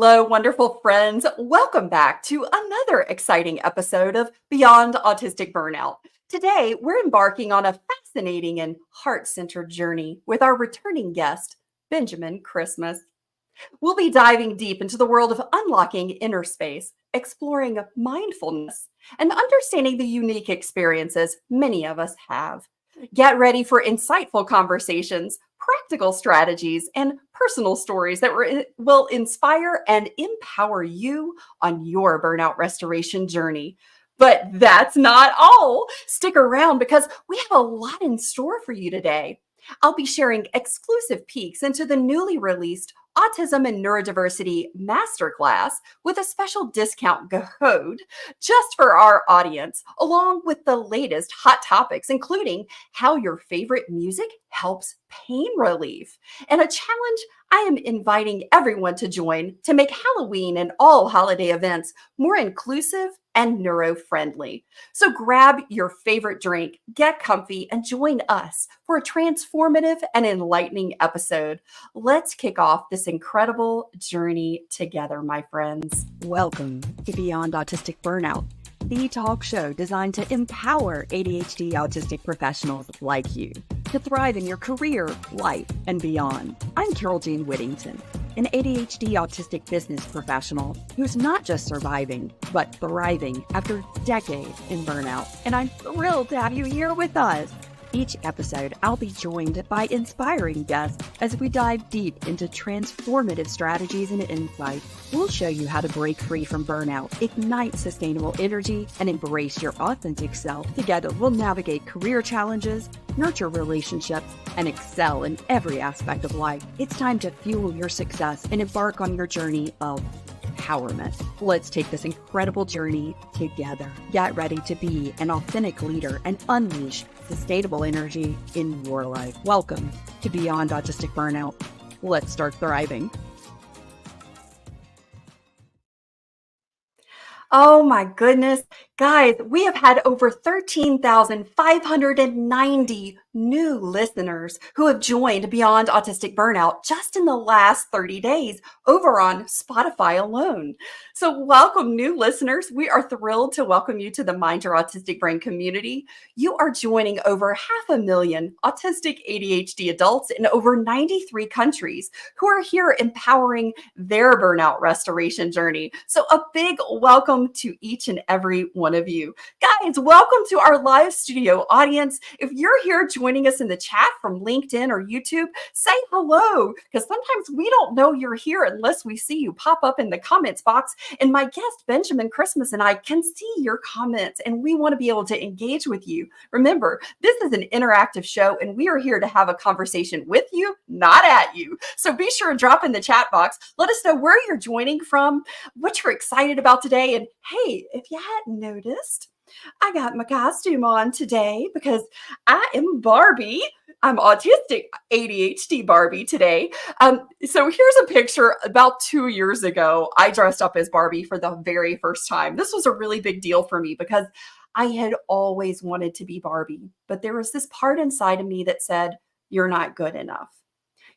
Hello, wonderful friends. Welcome back to another exciting episode of Beyond Autistic Burnout. Today, we're embarking on a fascinating and heart-centered journey with our returning guest, Benjamin Christmas. We'll be diving deep into the world of unlocking inner space, exploring mindfulness, and understanding the unique experiences many of us have. Get ready for insightful conversations, practical strategies, and personal stories that will inspire and empower you on your burnout restoration journey. But that's not all. Stick around because we have a lot in store for you today. I'll be sharing exclusive peeks into the newly released Autism and Neurodiversity MasterClass with a special discount code just for our audience, along with the latest hot topics, including how your favorite music helps pain relief, and a challenge I am inviting everyone to join to make Halloween and all holiday events more inclusive and neuro-friendly. So grab your favorite drink, get comfy, and join us for a transformative and enlightening episode. Let's kick off this incredible journey together, my friends. Welcome to Beyond Autistic Burnout, the talk show designed to empower ADHD autistic professionals like you to thrive in your career, life, and beyond. I'm Carole Jean Whittington, an ADHD autistic business professional who's not just surviving, but thriving after decades in burnout. And I'm thrilled to have you here with us. Each episode, I'll be joined by inspiring guests as we dive deep into transformative strategies and insights. We'll show you how to break free from burnout, ignite sustainable energy, and embrace your authentic self. Together, we'll navigate career challenges, nurture relationships, and excel in every aspect of life. It's time to fuel your success and embark on your journey of empowerment. Let's take this incredible journey together. Get ready to be an authentic leader and unleash sustainable energy in your life. Welcome to Beyond Autistic Burnout. Let's start thriving. Oh my goodness. Guys, we have had over 13,590 new listeners who have joined Beyond Autistic Burnout just in the last 30 days over on Spotify alone. So welcome, new listeners. We are thrilled to welcome you to the Mind Your Autistic Brain community. You are joining over 500,000 autistic ADHD adults in over 93 countries who are here empowering their burnout restoration journey. So a big welcome to each and every one of you. Guys, welcome to our live studio audience. If you're here joining us in the chat from LinkedIn or YouTube, say hello, because sometimes we don't know you're here unless we see you pop up in the comments box. And my guest, Benjamin Christmas, and I can see your comments, and we want to be able to engage with you. Remember, this is an interactive show, and we are here to have a conversation with you, not at you. So be sure to drop in the chat box. Let us know where you're joining from, what you're excited about today. And hey, if you hadn't noticed, I got my costume on today because I am Barbie. I'm autistic ADHD Barbie today. So here's a picture. About 2 years ago, I dressed up as Barbie for the very first time. This was a really big deal for me because I had always wanted to be Barbie, but there was this part inside of me that said, you're not good enough.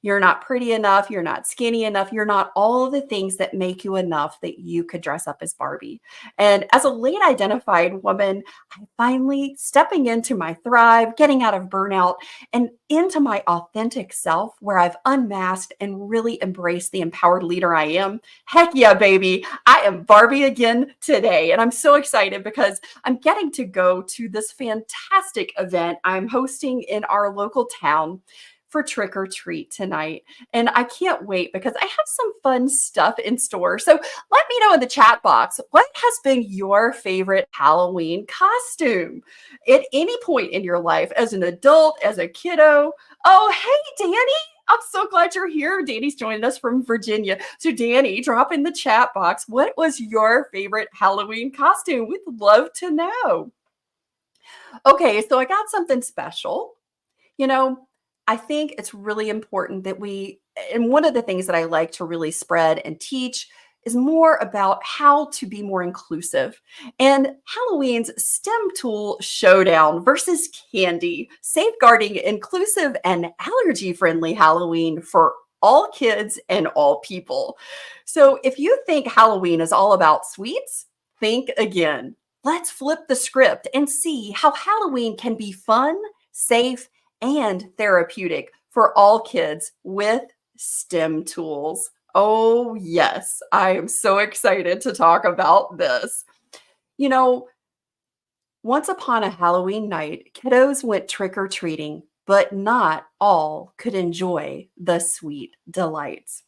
You're not pretty enough. You're not skinny enough. You're not all of the things that make you enough that you could dress up as Barbie. And as a late identified woman, I'm finally stepping into my thrive, getting out of burnout and into my authentic self where I've unmasked and really embraced the empowered leader I am. Heck yeah, baby. I am Barbie again today. And I'm so excited because I'm getting to go to this fantastic event I'm hosting in our local town for trick or treat tonight. And I can't wait because I have some fun stuff in store. So let me know in the chat box, what has been your favorite Halloween costume at any point in your life as an adult, as a kiddo? Oh, hey, Danny. I'm so glad you're here. Danny's joining us from Virginia. So Danny, drop in the chat box, what was your favorite Halloween costume? We'd love to know. Okay, so I got something special. I think it's really important that and one of the things that I like to really spread and teach is more about how to be more inclusive. And Halloween's STEM tool showdown versus candy, safeguarding inclusive and allergy-friendly Halloween for all kids and all people. So if you think Halloween is all about sweets, think again. Let's flip the script and see how Halloween can be fun, safe, and therapeutic for all kids with STEM tools. Oh, yes, I am so excited to talk about this. You know, once upon a Halloween night, kiddos went trick or treating, but not all could enjoy the sweet delights.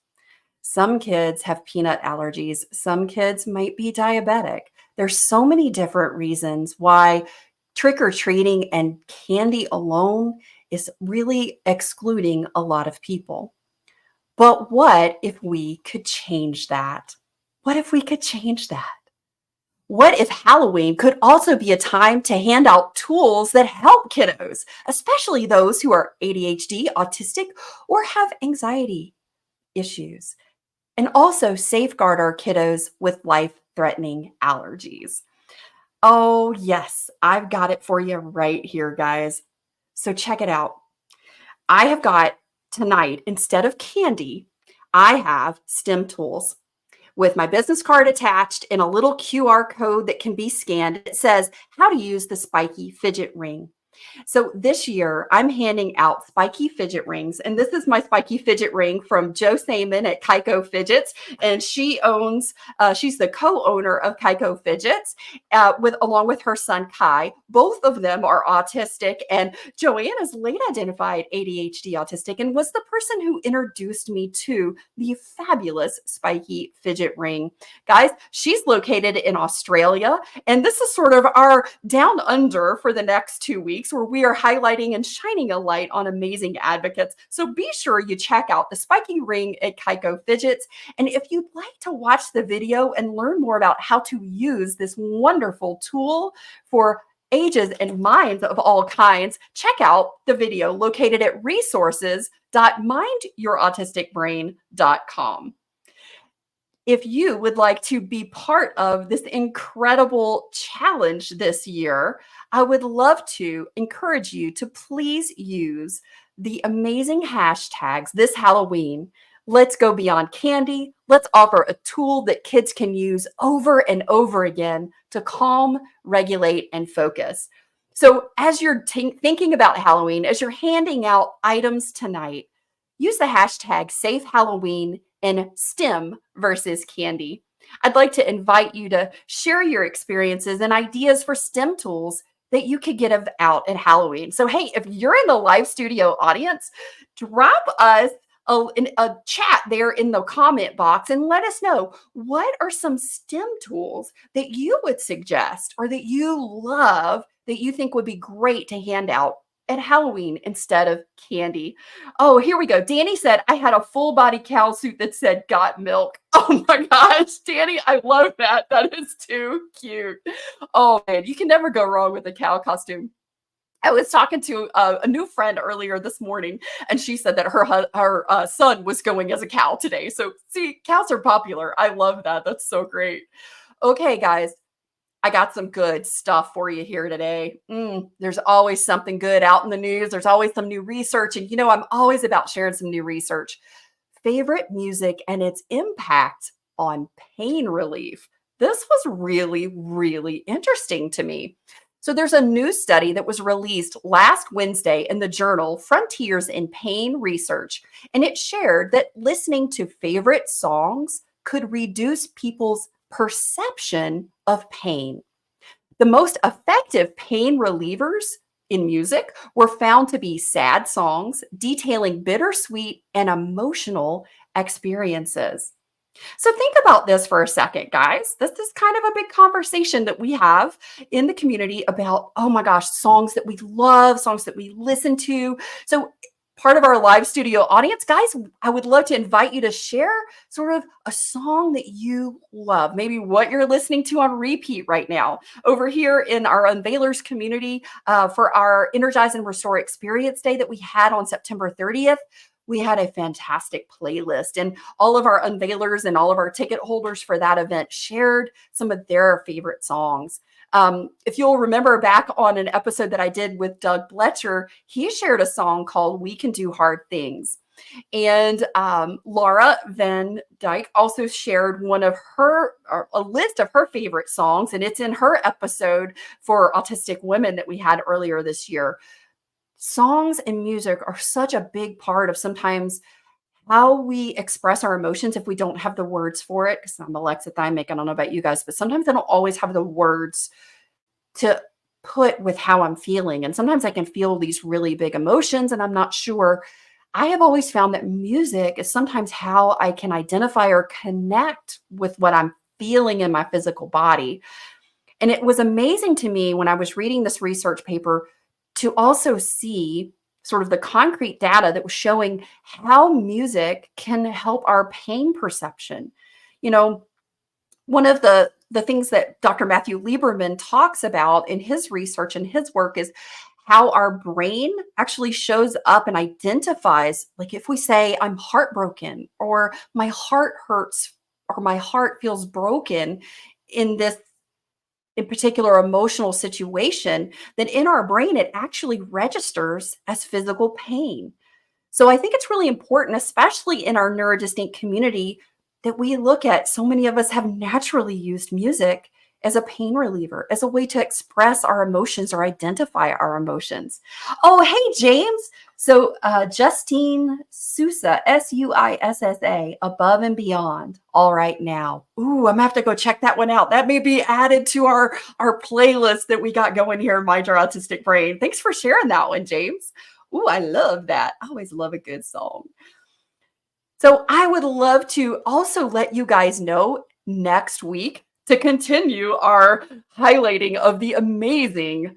Some kids have peanut allergies, some kids might be diabetic. There's so many different reasons why trick or treating and candy alone is really excluding a lot of people. But what if we could change that? What if we could change that? What if Halloween could also be a time to hand out tools that help kiddos, especially those who are ADHD, autistic, or have anxiety issues, and also safeguard our kiddos with life-threatening allergies? Oh, yes, I've got it for you right here, guys. So check it out. I have got tonight, instead of candy, I have STEM tools with my business card attached and a little QR code that can be scanned. It says how to use the spiky fidget ring. So this year, I'm handing out spiky fidget rings, and this is my spiky fidget ring from Jo Saman at Kaiko Fidgets, and she's the co-owner of Kaiko Fidgets, along with her son Kai. Both of them are autistic, and Joanne is late identified ADHD autistic, and was the person who introduced me to the fabulous spiky fidget ring. Guys, she's located in Australia, and this is sort of our down under for the next 2 weeks, where we are highlighting and shining a light on amazing advocates. So be sure you check out the spiky ring at Kaiko Fidgets. And if you'd like to watch the video and learn more about how to use this wonderful tool for ages and minds of all kinds, check out the video located at resources.mindyourautisticbrain.com. If you would like to be part of this incredible challenge this year, I would love to encourage you to please use the amazing hashtags this Halloween. Let's go beyond candy. Let's offer a tool that kids can use over and over again to calm, regulate, and focus. So as you're thinking about Halloween, as you're handing out items tonight, use the hashtag #SafeHalloween and STEM versus candy. I'd like to invite you to share your experiences and ideas for STEM tools that you could get out at Halloween. So, hey, if you're in the live studio audience, drop us a chat there in the comment box and let us know, what are some STEM tools that you would suggest or that you love that you think would be great to hand out at Halloween instead of candy? Oh, here we go. Danny said, I had a full body cow suit that said got milk. Oh my gosh, Danny, I love that. That is too cute. Oh man, you can never go wrong with a cow costume. I was talking to a new friend earlier this morning, and she said that her son was going as a cow today. So see, cows are popular. I love that. That's so great. Okay, guys, I got some good stuff for you here today. There's always something good out in the news. There's always some new research. And I'm always about sharing some new research. Favorite music and its impact on pain relief. This was really, really interesting to me. So there's a new study that was released last Wednesday in the journal Frontiers in Pain Research. And it shared that listening to favorite songs could reduce people's perception of pain. The most effective pain relievers in music were found to be sad songs detailing bittersweet and emotional experiences. So think about this for a second, guys. This is kind of a big conversation that we have in the community about, oh my gosh, songs that we love, songs that we listen to. So part of our live studio audience, guys, I would love to invite you to share sort of a song that you love, maybe what you're listening to on repeat right now. Over here in our Unveilers community for our Energize and Restore Experience Day that we had on September 30th, we had a fantastic playlist, and all of our unveilers and all of our ticket holders for that event shared some of their favorite songs. If you'll remember back on an episode that I did with Doug Bletcher, he shared a song called We Can Do Hard Things. And Laura Van Dyke also shared a list of her favorite songs, and it's in her episode for autistic women that we had earlier this year. Songs and music are such a big part of sometimes how we express our emotions if we don't have the words for it. Because I'm alexithymic, I don't know about you guys, but sometimes I don't always have the words to put with how I'm feeling. And sometimes I can feel these really big emotions and I'm not sure. I have always found that music is sometimes how I can identify or connect with what I'm feeling in my physical body. And it was amazing to me when I was reading this research paper to also see sort of the concrete data that was showing how music can help our pain perception. You know, one of the things that Dr. Matthew Lieberman talks about in his research and his work is how our brain actually shows up and identifies, like if we say, I'm heartbroken, or my heart hurts, or my heart feels broken in this in particular emotional situation, then in our brain, it actually registers as physical pain. So I think it's really important, especially in our neurodistinct community, that we look at so many of us have naturally used music as a pain reliever, as a way to express our emotions or identify our emotions. Oh, hey, James. So Justine Sousa, Suissa, Above and Beyond, All Right Now. Ooh, I'm gonna have to go check that one out. That may be added to our playlist that we got going here in My Dear Autistic Brain. Thanks for sharing that one, James. Ooh, I love that. I always love a good song. So I would love to also let you guys know next week to continue our highlighting of the amazing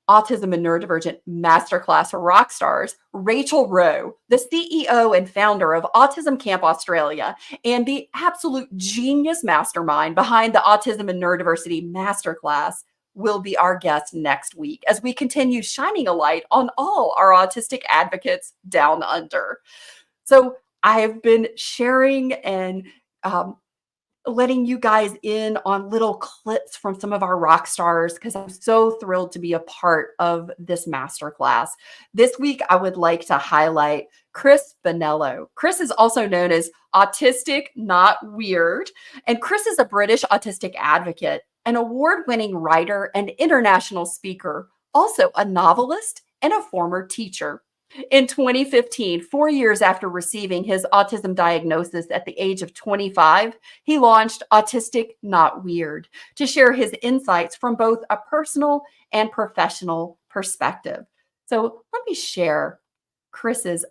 Autism and Neurodivergent MasterClass rock stars, Rachel Rowe, the CEO and founder of Autism Camp Australia, and the absolute genius mastermind behind the Autism and Neurodiversity MasterClass, will be our guest next week as we continue shining a light on all our autistic advocates down under. So I've been sharing and letting you guys in on little clips from some of our rock stars because I'm so thrilled to be a part of this masterclass. This week, I would like to highlight Chris Bonello. Chris is also known as Autistic Not Weird, and Chris is a British autistic advocate, an award-winning writer and international speaker, also a novelist and a former teacher. In 2015, 4 years after receiving his autism diagnosis at the age of 25, he launched Autistic Not Weird to share his insights from both a personal and professional perspective. So let me share Chris's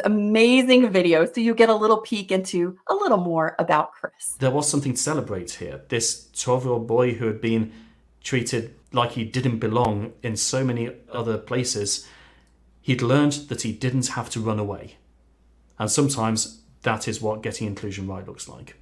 amazing video so you get a little peek into a little more about Chris. There was something to celebrate here. This 12-year-old boy who had been treated like he didn't belong in so many other places, he'd learned that he didn't have to run away. And sometimes that is what getting inclusion right looks like.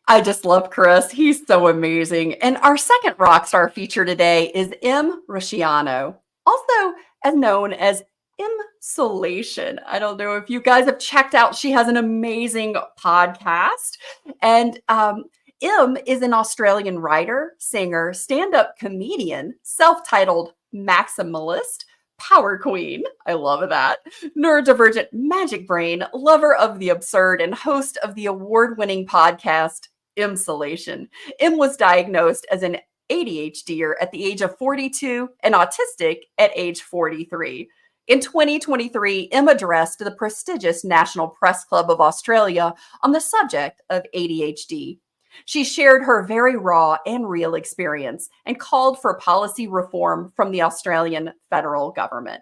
I just love Chris. He's so amazing. And our second rock star feature today is M. Rusciano, also as known as Insolation. I don't know if you guys have checked out. She has an amazing podcast. And Im is an Australian writer, singer, stand-up comedian, self-titled maximalist, power queen. I love that. Neurodivergent magic brain, lover of the absurd, and host of the award-winning podcast Insolation. Im was diagnosed as an ADHDer at the age of 42 and autistic at age 43. In 2023, Im addressed the prestigious National Press Club of Australia on the subject of ADHD. She shared her very raw and real experience and called for policy reform from the Australian federal government.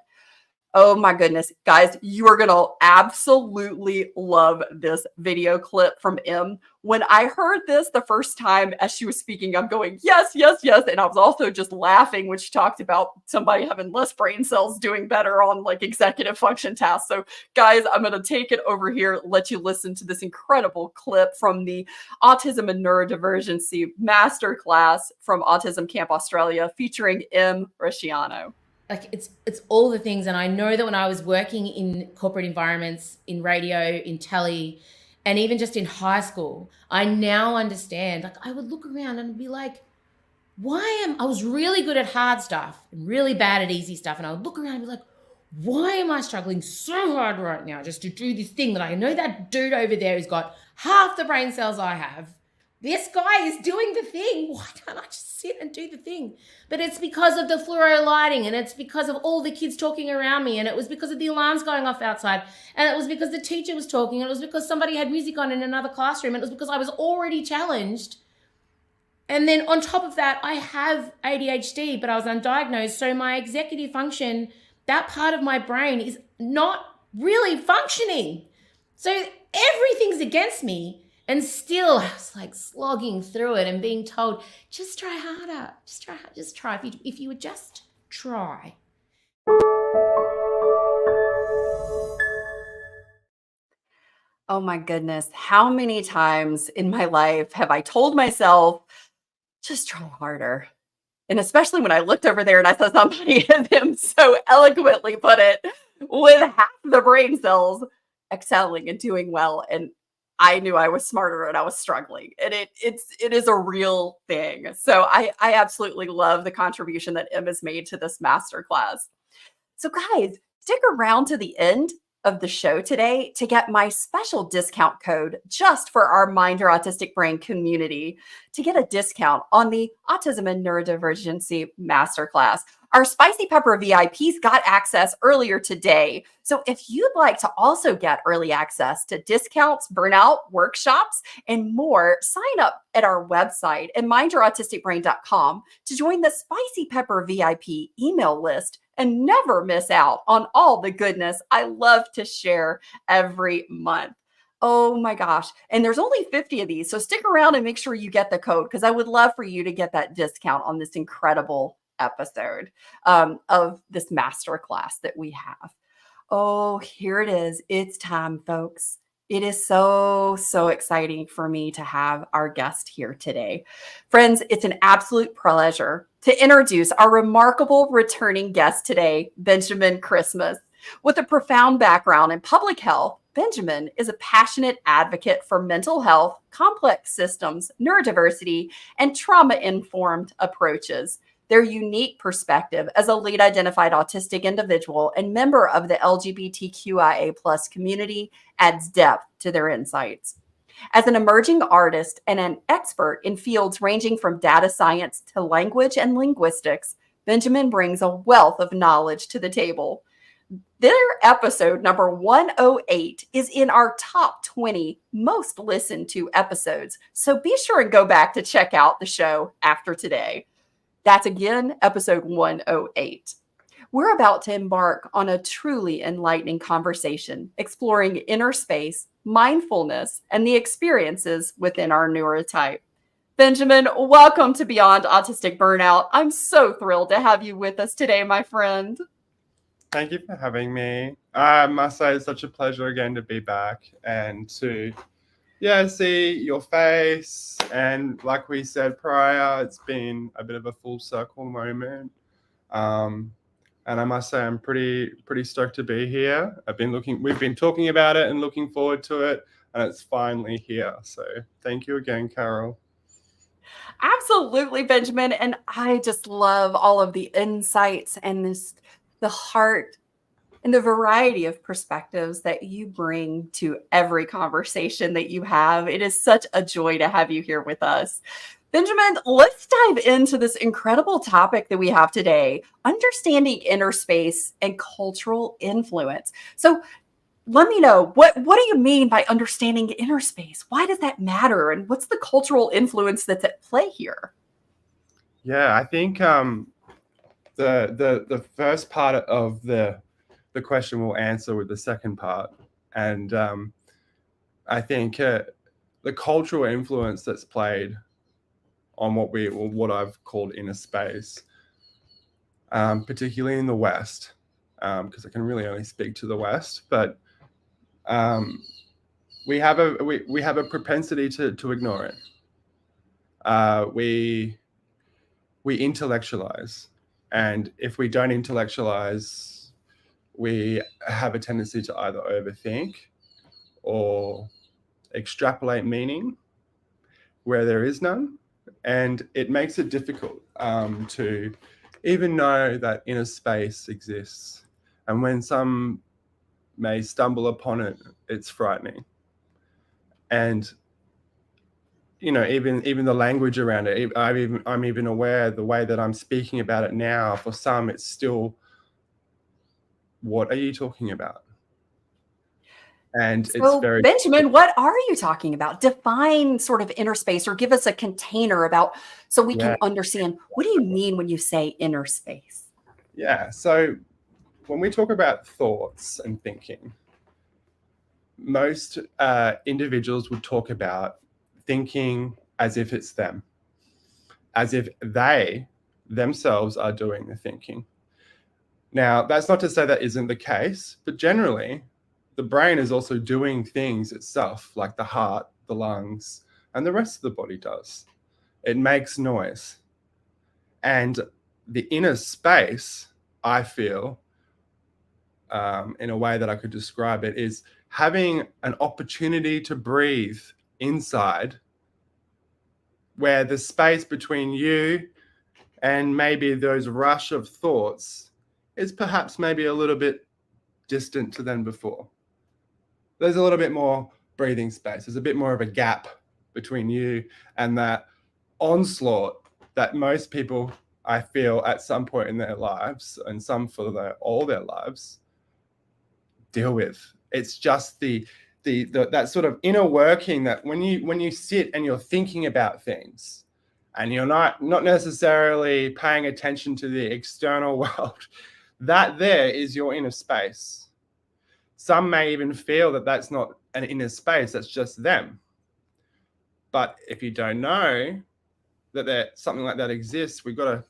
Oh my goodness, guys, you are going to absolutely love this video clip from Im. When I heard this the first time as she was speaking, I'm going, yes, yes, yes. And I was also just laughing when she talked about somebody having less brain cells doing better on like executive function tasks. So guys, I'm going to take it over here, let you listen to this incredible clip from the Autism and Neurodivergency Masterclass from Autism Camp Australia featuring Im Rusciano. Like it's all the things. And I know that when I was working in corporate environments, in radio, in telly, And even just in high school, I now understand, like I would look around and be like, I was really good at hard stuff and really bad at easy stuff. And I would look around and be like, why am I struggling so hard right now just to do this thing that I know that dude over there has got half the brain cells I have? This guy is doing the thing. Why don't I just sit and do the thing? But it's because of the fluoro lighting, and it's because of all the kids talking around me, and it was because of the alarms going off outside, and it was because the teacher was talking, and it was because somebody had music on in another classroom, and it was because I was already challenged. And then on top of that, I have ADHD, but I was undiagnosed. So my executive function, that part of my brain is not really functioning. So everything's against me. And still, I was like slogging through it and being told, just try harder, just try. If you would just try. Oh my goodness. How many times in my life have I told myself, just try harder? And especially when I looked over there and I saw somebody of them so eloquently put it with half the brain cells excelling and doing well. And I knew I was smarter and I was struggling. And it is a real thing. So I absolutely love the contribution that Emma's made to this masterclass. So guys, stick around to the end of the show today to get my special discount code just for our Mind Your Autistic Brain community to get a discount on the Autism and Neurodivergency Masterclass. Our Spicy Pepper VIPs got access earlier today. So if you'd like to also get early access to discounts, burnout, workshops, and more, sign up at our website at mindyouautisticbrain.com to join the Spicy Pepper VIP email list and never miss out on all the goodness I love to share every month. Oh my gosh. And there's only 50 of these. So stick around and make sure you get the code because I would love for you to get that discount on this incredible episode of this masterclass that we have. Oh, here it is. It's time, folks. It is so exciting for me to have our guest here today. Friends, it's an absolute pleasure to introduce our remarkable returning guest today, Benjamin Christmas. With a profound background in public health, Benjamin is a passionate advocate for mental health, complex systems, neurodiversity, and trauma-informed approaches. Their unique perspective as a lead identified autistic individual and member of the LGBTQIA+ community adds depth to their insights. As an emerging artist and an expert in fields ranging from data science to language and linguistics, Benjamin brings a wealth of knowledge to the table. Their episode number 108 is in our top 20 most listened to episodes, so be sure and go back to check out the show after today. That's again, episode 108. We're about to embark on a truly enlightening conversation, exploring inner space, mindfulness, and the experiences within our neurotype. Benjamin, welcome to Beyond Autistic Burnout. I'm so thrilled to have you with us today, my friend. Thank you for having me. I must say it's such a pleasure again to be back and to see your face. And like we said prior, it's been a bit of a full circle moment. And I must say I'm pretty stoked to be here. We've been talking about it and looking forward to it, and it's finally here. So thank you again, Carole. Absolutely, Benjamin. And I just love all of the insights and the heart and the variety of perspectives that you bring to every conversation that you have. It is such a joy to have you here with us. Benjamin, let's dive into this incredible topic that we have today, understanding inner space and cultural influence. So let me know, what do you mean by understanding inner space? Why does that matter? And what's the cultural influence that's at play here? Yeah, I think the first part of the question we'll answer with the second part. And I think the cultural influence that's played on what I've called inner space, particularly in the West, because I can really only speak to the West, but we have a propensity to ignore it. We intellectualize, and if we don't intellectualize, we have a tendency to either overthink or extrapolate meaning where there is none, and it makes it difficult to even know that inner space exists. And when some may stumble upon it, it's frightening. And even the language around it, I'm even aware the way that I'm speaking about it now, for some it's still, what are you talking about? And So, it's very Benjamin, what are you talking about? Define sort of inner space, or give us a container about, so we can understand, what do you mean when you say inner space? Yeah. So when we talk about thoughts and thinking, most individuals would talk about thinking as if it's them, as if they themselves are doing the thinking. Now, that's not to say that isn't the case, but generally, the brain is also doing things itself, like the heart, the lungs, and the rest of the body does. It makes noise. And the inner space, I feel, in a way that I could describe it, is having an opportunity to breathe inside, where the space between you and maybe those rush of thoughts is perhaps maybe a little bit distant than before. There's a little bit more breathing space. There's a bit more of a gap between you and that onslaught that most people, I feel, at some point in their lives, and some for all their lives, deal with. It's just the that sort of inner working that when you sit and you're thinking about things and you're not necessarily paying attention to the external world, that there is your inner space. Some may even feel that that's not an inner space, that's just them. But if you don't know that something like that exists, we've got to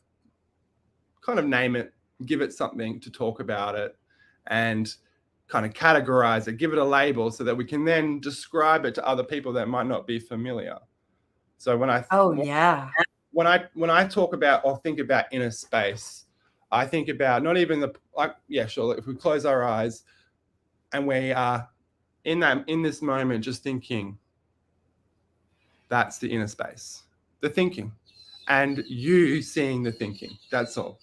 kind of name it, give it something to talk about it, and kind of categorize it, give it a label, so that we can then describe it to other people that might not be familiar. So when I talk about or think about inner space, I think about not even if we close our eyes and we are in this moment just thinking, that's the inner space, the thinking, and you seeing the thinking. That's all.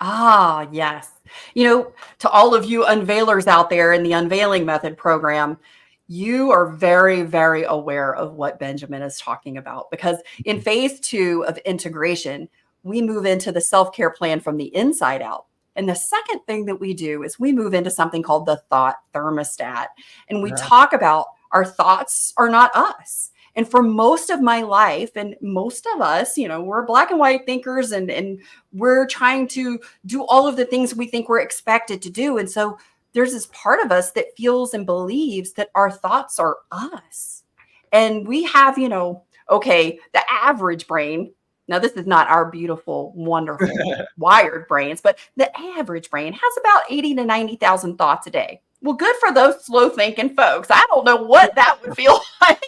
Ah, yes. To all of you unveilers out there in the Unveiling Method program, you are very, very aware of what Benjamin is talking about, because in phase 2 of integration, we move into the self-care plan from the inside out. And the second thing that we do is we move into something called the thought thermostat. And we talk about our thoughts are not us. And for most of my life, and most of us, we're black and white thinkers, and we're trying to do all of the things we think we're expected to do. And so there's this part of us that feels and believes that our thoughts are us. And we have, the average brain. Now, this is not our beautiful, wonderful, wired brains, but the average brain has about 80 to 90,000 thoughts a day. Well, good for those slow thinking folks. I don't know what that would feel like.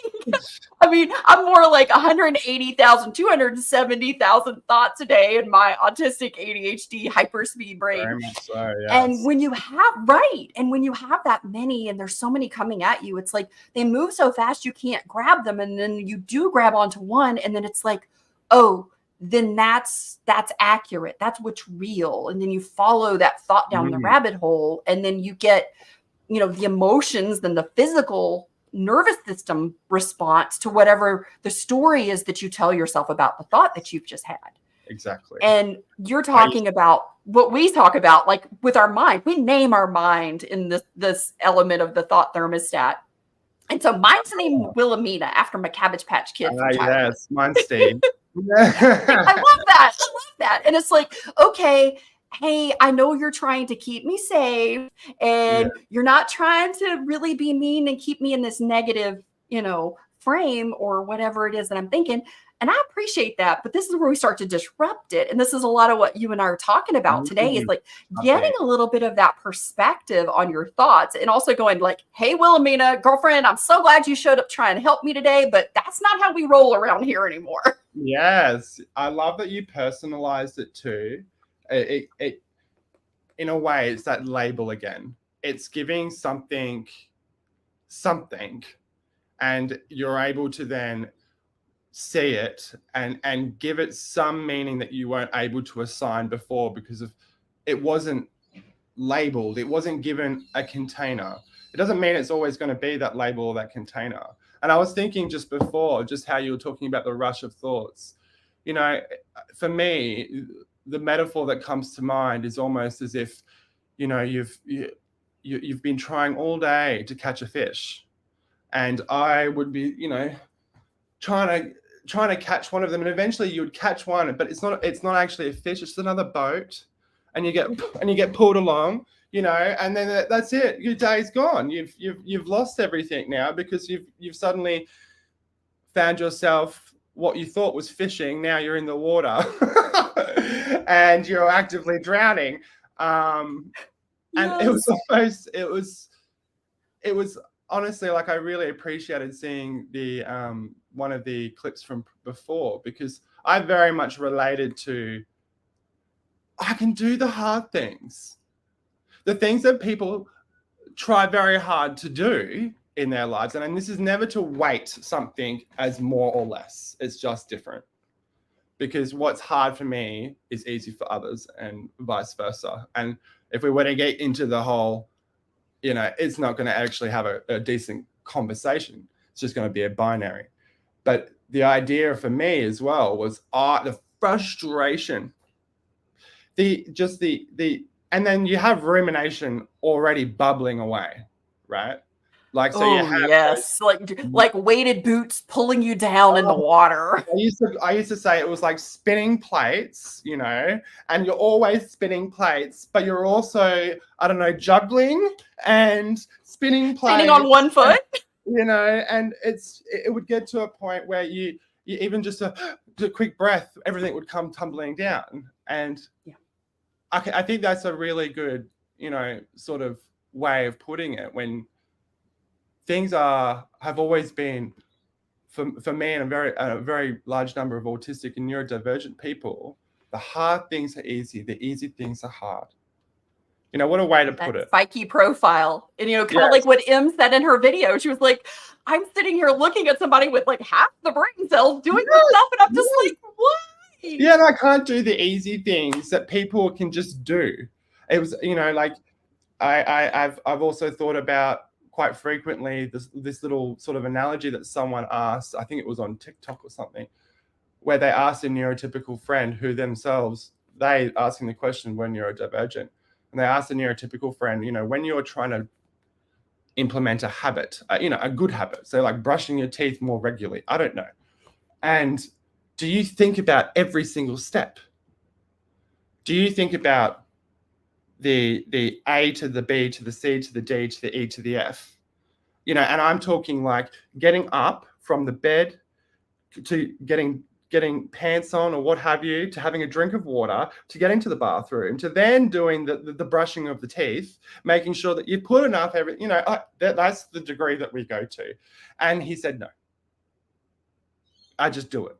I mean, I'm more like 180,000, 270,000 thoughts a day in my autistic ADHD hyperspeed brain. Very much so, yes. And when you have that many, and there's so many coming at you, it's like they move so fast you can't grab them. And then you do grab onto one, and then it's like, oh, then that's accurate. That's what's real. And then you follow that thought down the rabbit hole, and then you get, the emotions, then the physical nervous system response to whatever the story is that you tell yourself about the thought that you've just had. Exactly. And you're talking about what we talk about, like with our mind. We name our mind in this element of the thought thermostat. And so mine's named Wilhelmina, after my Cabbage Patch Kid. Yes, mine's Steve. I love that. And it's like, okay, hey, I know you're trying to keep me safe, and you're not trying to really be mean and keep me in this negative, frame or whatever it is that I'm thinking. And I appreciate that. But this is where we start to disrupt it. And this is a lot of what you and I are talking about today, is like getting a little bit of that perspective on your thoughts, and also going like, hey, Wilhelmina, girlfriend, I'm so glad you showed up trying to help me today, but that's not how we roll around here anymore. Yes. I love that you personalized it too. It in a way, it's that label again. It's giving something, and you're able to then see it and give it some meaning that you weren't able to assign before because of it wasn't labeled, it wasn't given a container. It doesn't mean it's always going to be that label or that container. And I was thinking just before, just how you were talking about the rush of thoughts. You know, for me, the metaphor that comes to mind is almost as if, you know, you've been trying all day to catch a fish, and I would be, you know, trying to catch one of them, and eventually you would catch one, but it's not actually a fish, it's another boat, and you get pulled along, you know, and then that's it. Your day's gone. You've lost everything now because you've suddenly found yourself what you thought was fishing. Now you're in the water and you're actively drowning. And it was honestly, like, I really appreciated seeing the one of the clips from before, because I very much related to, I can do the hard things. The things that people try very hard to do in their lives. And this is never to weight something as more or less. It's just different. Because what's hard for me is easy for others, and vice versa. And if we were to get into the whole, you know, it's not going to actually have a decent conversation. It's just going to be a binary. But the idea for me as well was the frustration, and then you have rumination already bubbling away, right? Like, so you have yes, like weighted boots pulling you down in the water. I used to say it was like spinning plates, you know, and you're always spinning plates, but you're also, I don't know, juggling and spinning plates. Standing on one foot. You know, and it would get to a point where you even just a quick breath, everything would come tumbling down. And yeah. I think that's a really good, you know, sort of way of putting it, when things have always been, for me and a very large number of autistic and neurodivergent people, the hard things are easy, the easy things are hard. You know, what a way to put it. Spiky profile. And, you know, kind of like what Em said in her video. She was like, I'm sitting here looking at somebody with like half the brain cells doing this stuff, and I'm just like, why? Yeah, and I can't do the easy things that people can just do. It was, you know, like I've also thought about quite frequently this little sort of analogy that someone asked, I think it was on TikTok or something, where they asked a neurotypical friend who themselves, they asking the question, were neurodivergent. And they asked a neurotypical friend, you know, when you're trying to implement a habit, you know, a good habit, so like brushing your teeth more regularly, I don't know. And do you think about every single step? Do you think about the A to the B to the C to the D to the E to the F? You know, and I'm talking like getting up from the bed to getting pants on or what have you, to having a drink of water, to getting to the bathroom, to then doing the brushing of the teeth, making sure that you put enough you know, that's the degree that we go to. And he said, no, I just do it.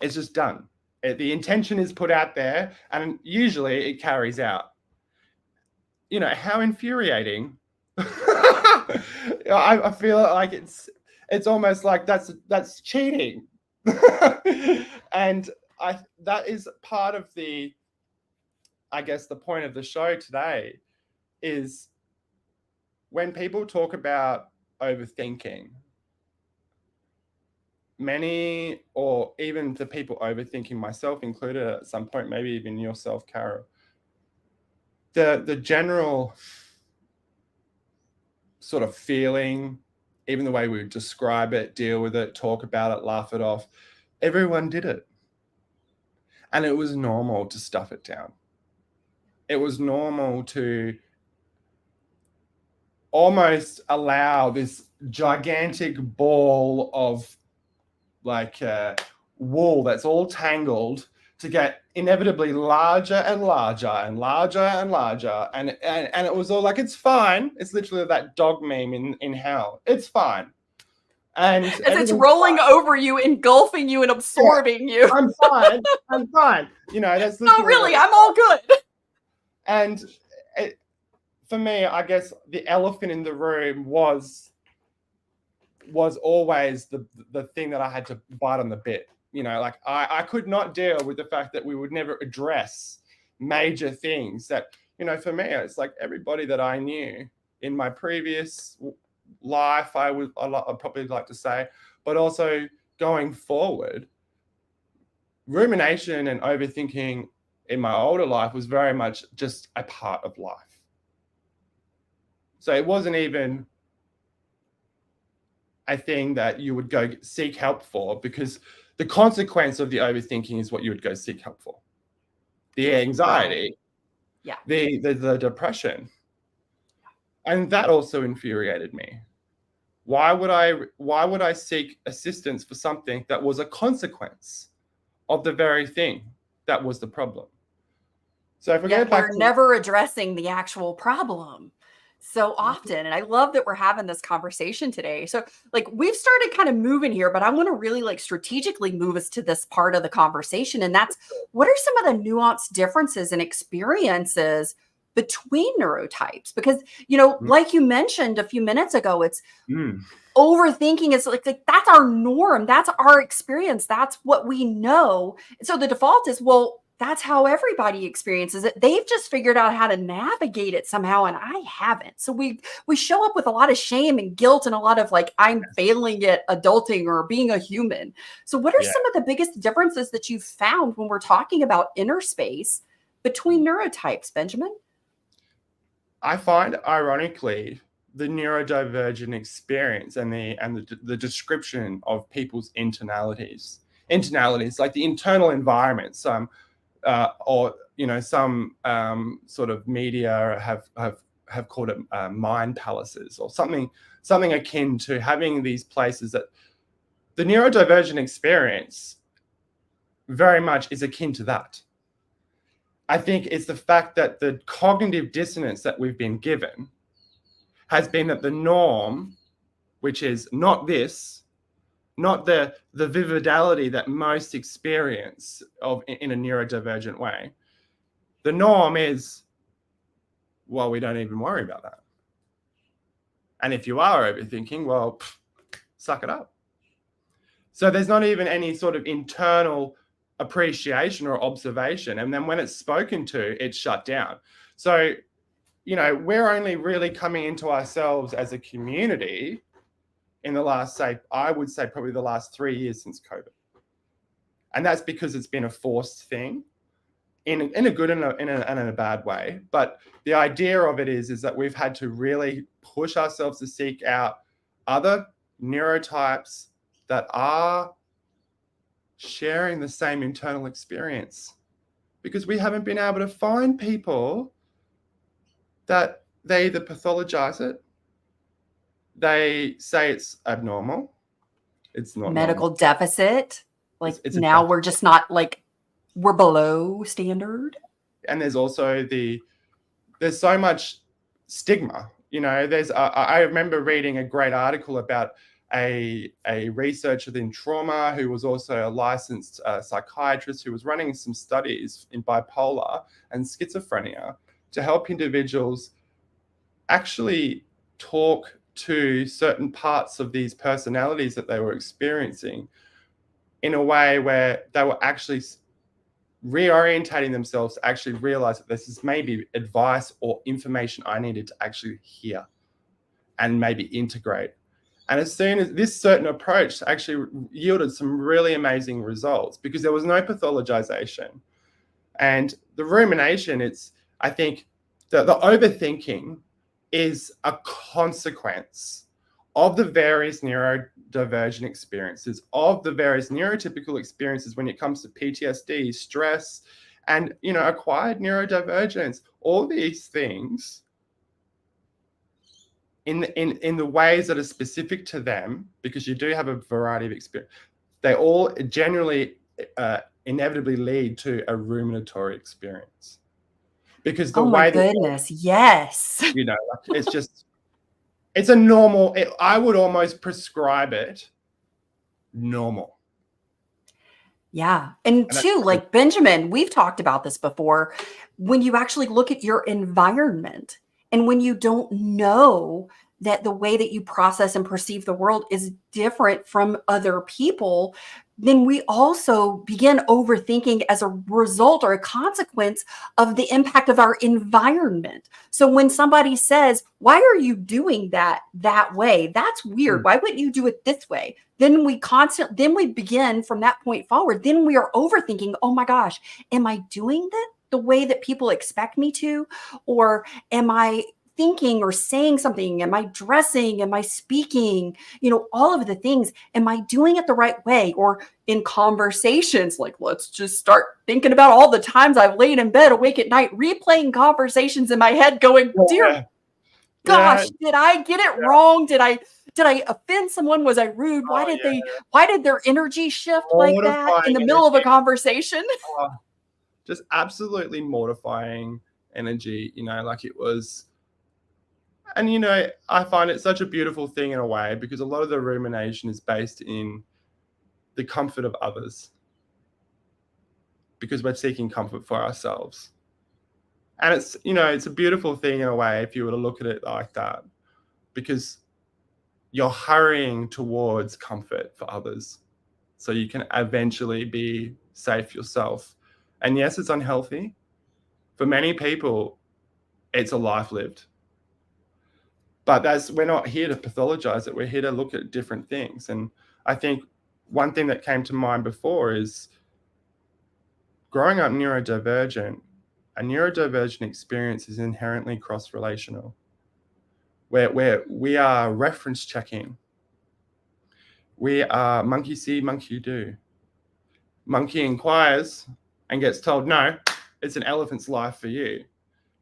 It's just done. The intention is put out there, and usually it carries out. You know, how infuriating. I feel like it's almost like that's cheating. And that is part of the, I guess, the point of the show today is when people talk about overthinking, many, or even the people overthinking, myself included at some point, maybe even yourself, Carole, the general sort of feeling, even the way we would describe it, deal with it, talk about it, laugh it off, everyone did it. And it was normal to stuff it down. It was normal to almost allow this gigantic ball of like wool that's all tangled to get inevitably larger and larger and larger and larger. And it was all like, it's fine. It's literally that dog meme in hell. It's fine. And as it's rolling over you, engulfing you and absorbing you. I'm fine. You know, that's no, really, I'm all good. And for me, I guess the elephant in the room was was always the thing that I had to bite on the bit. You know, like I could not deal with the fact that we would never address major things that, you know, for me, it's like everybody that I knew in my previous life, I'd probably like to say, but also going forward, rumination and overthinking in my older life was very much just a part of life. So it wasn't even a thing that you would go seek help for, because the consequence of the overthinking is what you would go seek help for. The anxiety, yeah, the depression. And that also infuriated me. Why would I seek assistance for something that was a consequence of the very thing that was the problem? So if we go back, we're never addressing the actual problem so often. And I love that we're having this conversation today. So like we've started kind of moving here, but I want to really like strategically move us to this part of the conversation. And that's, what are some of the nuanced differences and experiences between neurotypes? Because, you know, like you mentioned a few minutes ago, it's overthinking is like that's our norm. That's our experience. That's what we know. So the default is, well, that's how everybody experiences it. They've just figured out how to navigate it somehow, and I haven't. So we show up with a lot of shame and guilt and a lot of like, I'm failing at adulting or being a human. So what are some of the biggest differences that you've found when we're talking about inner space between neurotypes, Benjamin? I find, ironically, the neurodivergent experience and the description of people's internalities, like the internal environment, or you know, some sort of media have called it mind palaces, or something akin to having these places that the neurodivergent experience very much is akin to that. I think it's the fact that the cognitive dissonance that we've been given has been that the norm, which is not this, not the vividality that most experience of in a neurodivergent way. The norm is, well, we don't even worry about that. And if you are overthinking, well, suck it up. So there's not even any sort of internal appreciation or observation. And then when it's spoken to, it's shut down. So, you know, we're only really coming into ourselves as a community in the last, I would say probably the last 3 years since COVID. And that's because it's been a forced thing in a good and in a bad way. But the idea of it is that we've had to really push ourselves to seek out other neurotypes that are sharing the same internal experience, because we haven't been able to find people that they either pathologize it, they say it's abnormal, it's not medical normal. Deficit, like it's now we're just not like, we're below standard. And there's also there's so much stigma, you know. I remember reading a great article about a researcher in trauma who was also a licensed psychiatrist who was running some studies in bipolar and schizophrenia to help individuals actually talk to certain parts of these personalities that they were experiencing in a way where they were actually reorientating themselves to actually realize that this is maybe advice or information I needed to actually hear and maybe integrate. And as soon as this certain approach actually yielded some really amazing results, because there was no pathologization. And the rumination, I think the overthinking is a consequence of the various neurodivergent experiences, of the various neurotypical experiences when it comes to PTSD, stress, and, you know, acquired neurodivergence. All these things in the ways that are specific to them, because you do have a variety of experience, they all generally inevitably lead to a ruminatory experience. Because the way goodness, yes. You know, like, it's a normal, I would almost prescribe it normal. Yeah. And two, like Benjamin, we've talked about this before, when you actually look at your environment and when you don't know that the way that you process and perceive the world is different from other people, then we also begin overthinking as a result or a consequence of the impact of our environment. So when somebody says, why are you doing that way? That's weird. Why wouldn't you do it this way? Then we begin from that point forward. Then we are overthinking, oh my gosh, am I doing that the way that people expect me to? Or am I thinking or saying something? Am I dressing? Am I speaking? All of the things. Am I doing it the right way? Or in conversations, like, let's just start thinking about all the times I've laid in bed awake at night, replaying conversations in my head going, dear gosh, did I get it wrong? Did I offend someone? Was I rude? Why did their energy shift like that in the middle of a conversation? Just absolutely mortifying energy, like it was. And, I find it such a beautiful thing in a way, because a lot of the rumination is based in the comfort of others, because we're seeking comfort for ourselves. And it's a beautiful thing in a way if you were to look at it like that, because you're hurrying towards comfort for others so you can eventually be safe yourself. And yes, it's unhealthy. For many people, it's a life lived. But we're not here to pathologize it. We're here to look at different things. And I think one thing that came to mind before is growing up neurodivergent. A neurodivergent experience is inherently cross-relational, where we are reference checking. We are monkey see, monkey do. Monkey inquires and gets told, no, it's an elephant's life for you.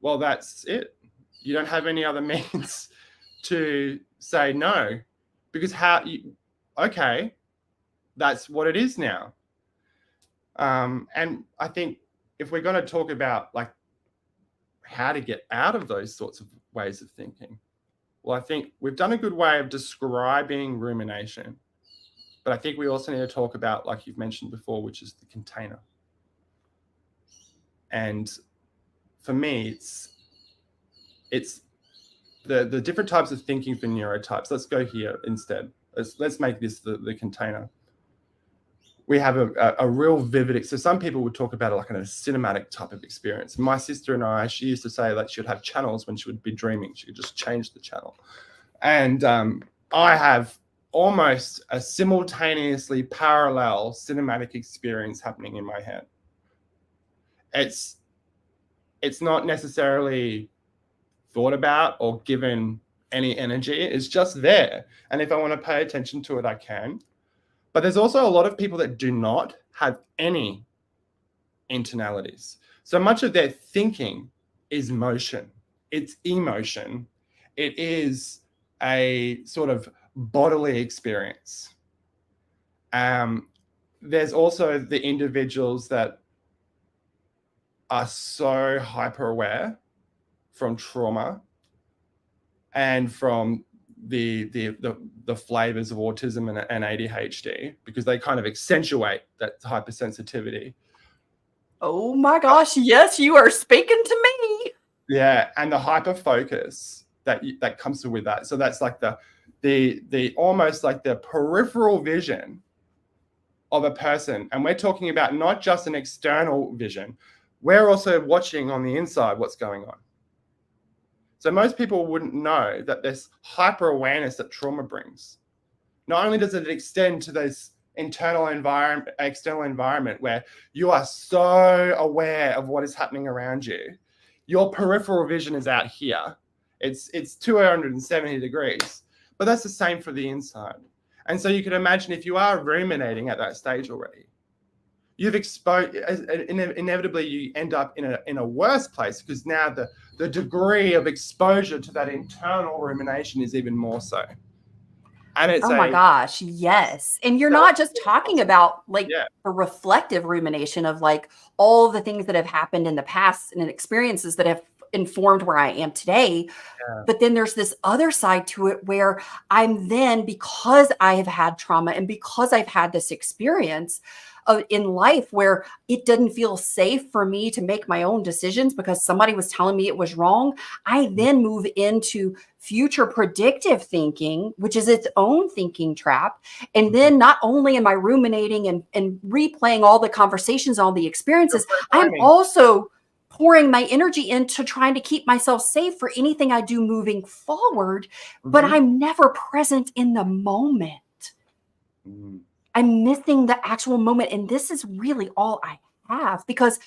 Well, that's it. You don't have any other means to say no, because okay, that's what it is now. And I think if we're going to talk about like how to get out of those sorts of ways of thinking, well, I think we've done a good way of describing rumination, but I think we also need to talk about, like you've mentioned before, which is the container. And for me, it's the different types of thinking for neurotypes. Let's go here instead. Let's make this the container. We have a real vivid, so some people would talk about it like in a cinematic type of experience. My sister and I, she used to say that she would have channels when she would be dreaming. She could just change the channel. And I have almost a simultaneously parallel cinematic experience happening in my head. It's not necessarily thought about or given any energy. It's just there. And if I want to pay attention to it, I can. But there's also a lot of people that do not have any internalities. So much of their thinking is motion. It's emotion. It is a sort of bodily experience. There's also the individuals that are so hyper aware from trauma and from the flavors of autism and ADHD, because they kind of accentuate that hypersensitivity. Oh my gosh, yes, you are speaking to me. Yeah, and the hyper focus that comes with that. So that's like the almost like the peripheral vision of a person. And we're talking about not just an external vision. We're also watching on the inside what's going on. So most people wouldn't know that this hyper awareness that trauma brings, not only does it extend to this external environment where you are so aware of what is happening around you, your peripheral vision is out here. It's 270 degrees, but that's the same for the inside. And so you can imagine if you are ruminating at that stage already, you've exposed, inevitably you end up in a worse place, because now the degree of exposure to that internal rumination is even more so. And it's my gosh, yes. And you're not just talking about like the reflective rumination of like all the things that have happened in the past and experiences that have informed where I am today. But then there's this other side to it where I'm then, because I have had trauma and because I've had this experience in life where it didn't feel safe for me to make my own decisions because somebody was telling me it was wrong, I then move into future predictive thinking, which is its own thinking trap. And then not only am I ruminating and replaying all the conversations, all the experiences, I'm also pouring my energy into trying to keep myself safe for anything I do moving forward, but I'm never present in the moment. I'm missing the actual moment. And this is really all I have, because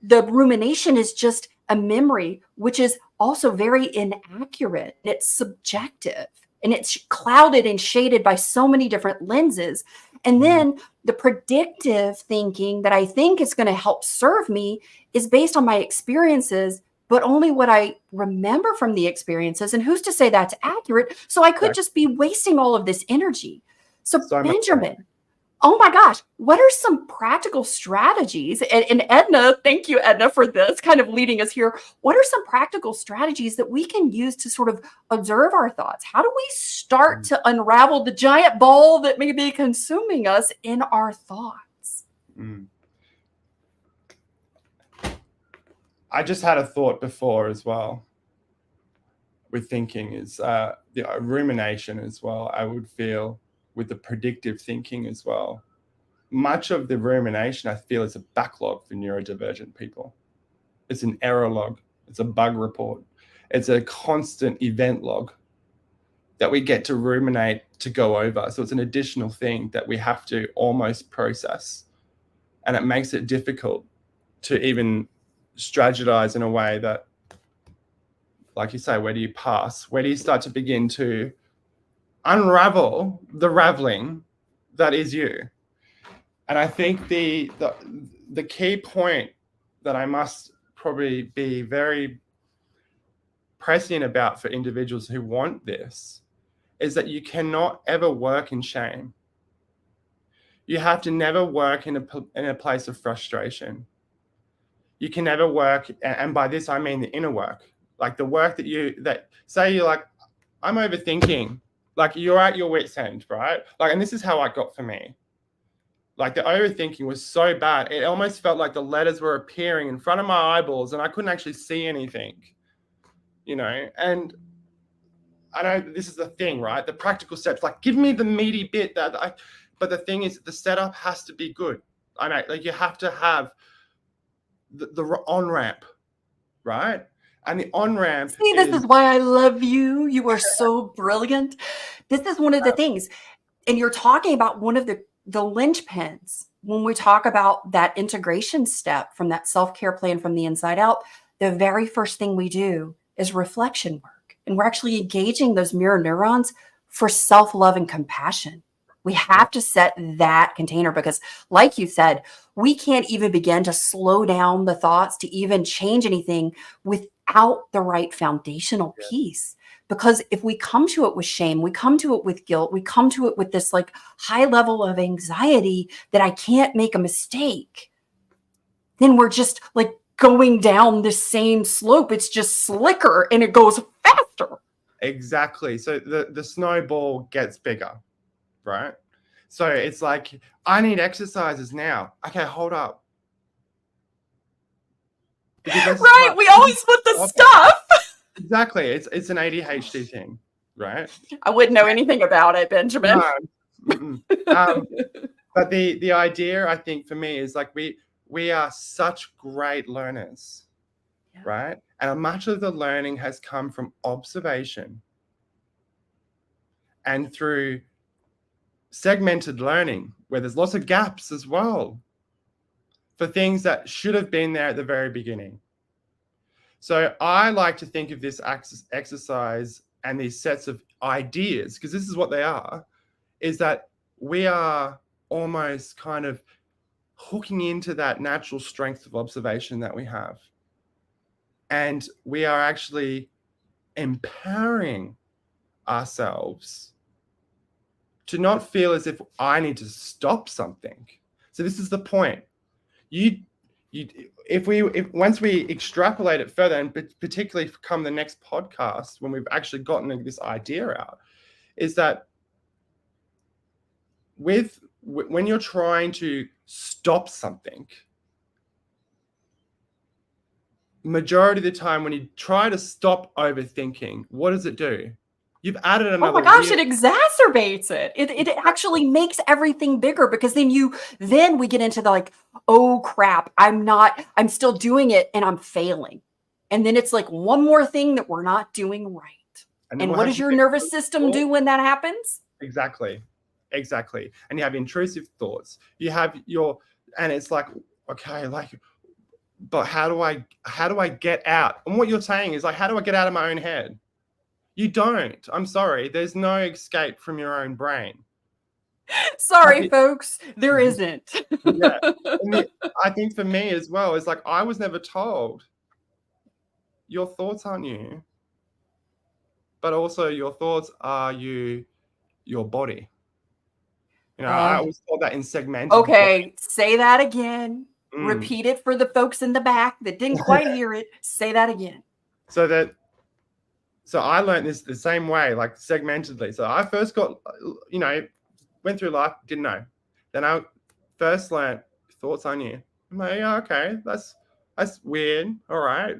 the rumination is just a memory, which is also very inaccurate. It's subjective and it's clouded and shaded by so many different lenses. And then the predictive thinking that I think is going to help serve me is based on my experiences, but only what I remember from the experiences. And who's to say that's accurate? So I could just be wasting all of this energy. So Benjamin, oh my gosh, what are some practical strategies? And Edna, thank you, Edna, for this kind of leading us here. What are some practical strategies that we can use to sort of observe our thoughts? How do we start to unravel the giant ball that may be consuming us in our thoughts? I just had a thought before as well with thinking is the rumination as well, I would feel, with the predictive thinking as well. Much of the rumination, I feel, is a backlog for neurodivergent people. It's an error log. It's a bug report. It's a constant event log that we get to ruminate to go over. So it's an additional thing that we have to almost process. And it makes it difficult to even strategize in a way that, like you say, where do you pass? Where do you start to begin to unravel the raveling that is you? And I think the key point that I must probably be very prescient about for individuals who want this is that you cannot ever work in shame. You have to never work in a place of frustration. You can never work, and by this I mean the inner work, like the work that say you're like, I'm overthinking. Like you're at your wit's end, right? Like, and this is how it got for me. Like the overthinking was so bad. It almost felt like the letters were appearing in front of my eyeballs and I couldn't actually see anything, you know? And I know this is the thing, right? The practical steps, like give me the meaty bit but the thing is the setup has to be good. I know, like you have to have the on-ramp, right? And the on-ramp. See, this is why I love you. You are so brilliant. This is one of the things. And you're talking about one of the linchpins when we talk about that integration step from that self-care plan from the inside out. The very first thing we do is reflection work. And we're actually engaging those mirror neurons for self-love and compassion. We have to set that container because, like you said, we can't even begin to slow down the thoughts to even change anything without the right foundational piece. Because if we come to it with shame, we come to it with guilt, we come to it with this like high level of anxiety that I can't make a mistake, then we're just like going down the same slope. It's just slicker and it goes faster. Exactly. So the snowball gets bigger, right? So it's like, I need exercises now. Okay, hold up. Right. We always want the stuff. Exactly. It's an ADHD thing, right? I wouldn't know anything about it, Benjamin. But the idea, I think, for me is like we are such great learners, right? And much of the learning has come from observation and through segmented learning, where there's lots of gaps as well for things that should have been there at the very beginning. So I like to think of this exercise and these sets of ideas, because this is what they are, is that we are almost kind of hooking into that natural strength of observation that we have. And we are actually empowering ourselves to not feel as if I need to stop something. So this is the point. You if once we extrapolate it further, and particularly come the next podcast when we've actually gotten this idea out, is that when you're trying to stop something, majority of the time when you try to stop overthinking, what does it do? You've added another. Oh my gosh, it exacerbates it. It actually makes everything bigger, because then we get into the like, oh crap, I'm still doing it and I'm failing. And then it's like one more thing that we're not doing right. And what does your nervous system do when that happens? Exactly. And you have intrusive thoughts. You have and it's like, okay, like, but how do I get out? And what you're saying is like, how do I get out of my own head? You don't. I'm sorry. There's no escape from your own brain. Sorry, folks. There isn't. Yeah. I think for me as well, it's like I was never told your thoughts aren't you, but also your thoughts are your body. I always thought that in segmented. Okay, say that again. Repeat it for the folks in the back that didn't quite hear it. Say that again. So I learned this the same way, like segmentedly. So I first got, went through life, didn't know. Then I first learned thoughts on you. I'm like, yeah, okay, that's weird. All right.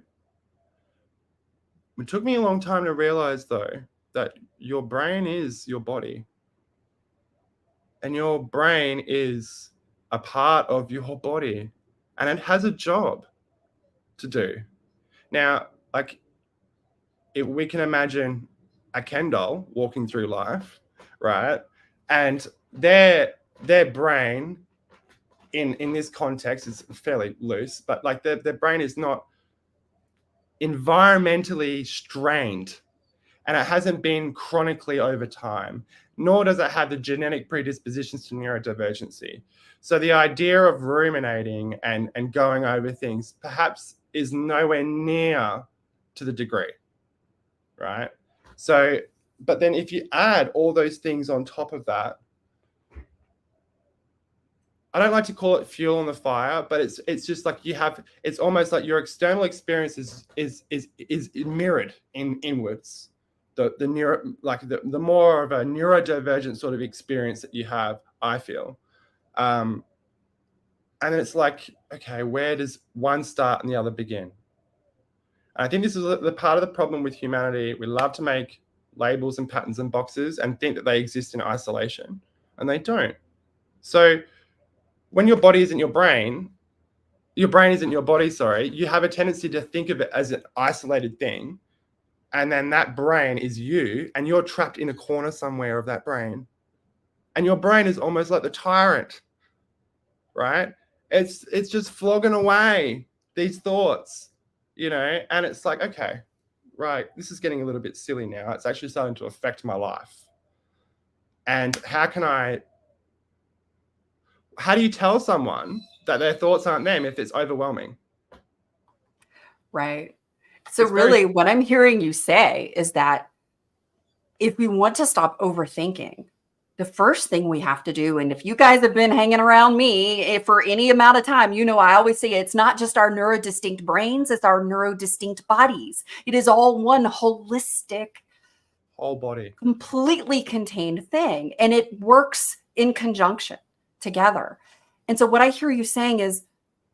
It took me a long time to realize, though, that your brain is your body. And your brain is a part of your body. And it has a job to do. Now, like, if we can imagine a Ken doll walking through life, right? And their brain in this context is fairly loose, but like their brain is not environmentally strained, and it hasn't been chronically over time, nor does it have the genetic predispositions to neurodivergency. So the idea of ruminating and going over things perhaps is nowhere near to the degree. Right? So, but then if you add all those things on top of that, I don't like to call it fuel on the fire, but it's just like it's almost like your external experience is mirrored inwards. The more of a neurodivergent sort of experience that you have, I feel. And then it's like, okay, where does one start and the other begin? I think this is the part of the problem with humanity. We love to make labels and patterns and boxes and think that they exist in isolation, and they don't. So when your body isn't your brain isn't your body, you have a tendency to think of it as an isolated thing, and then that brain is you, and you're trapped in a corner somewhere of that brain. And your brain is almost like the tyrant, right? It's just flogging away these thoughts. And it's like, okay, right, this is getting a little bit silly now. It's actually starting to affect my life. And how do you tell someone that their thoughts aren't them if it's overwhelming? Right. So really what I'm hearing you say is that if we want to stop overthinking, the first thing we have to do, and if you guys have been hanging around me for any amount of time, I always say it's not just our neurodistinct brains, it's our neurodistinct bodies. It is all one holistic, whole body, completely contained thing. And it works in conjunction together. And so what I hear you saying is,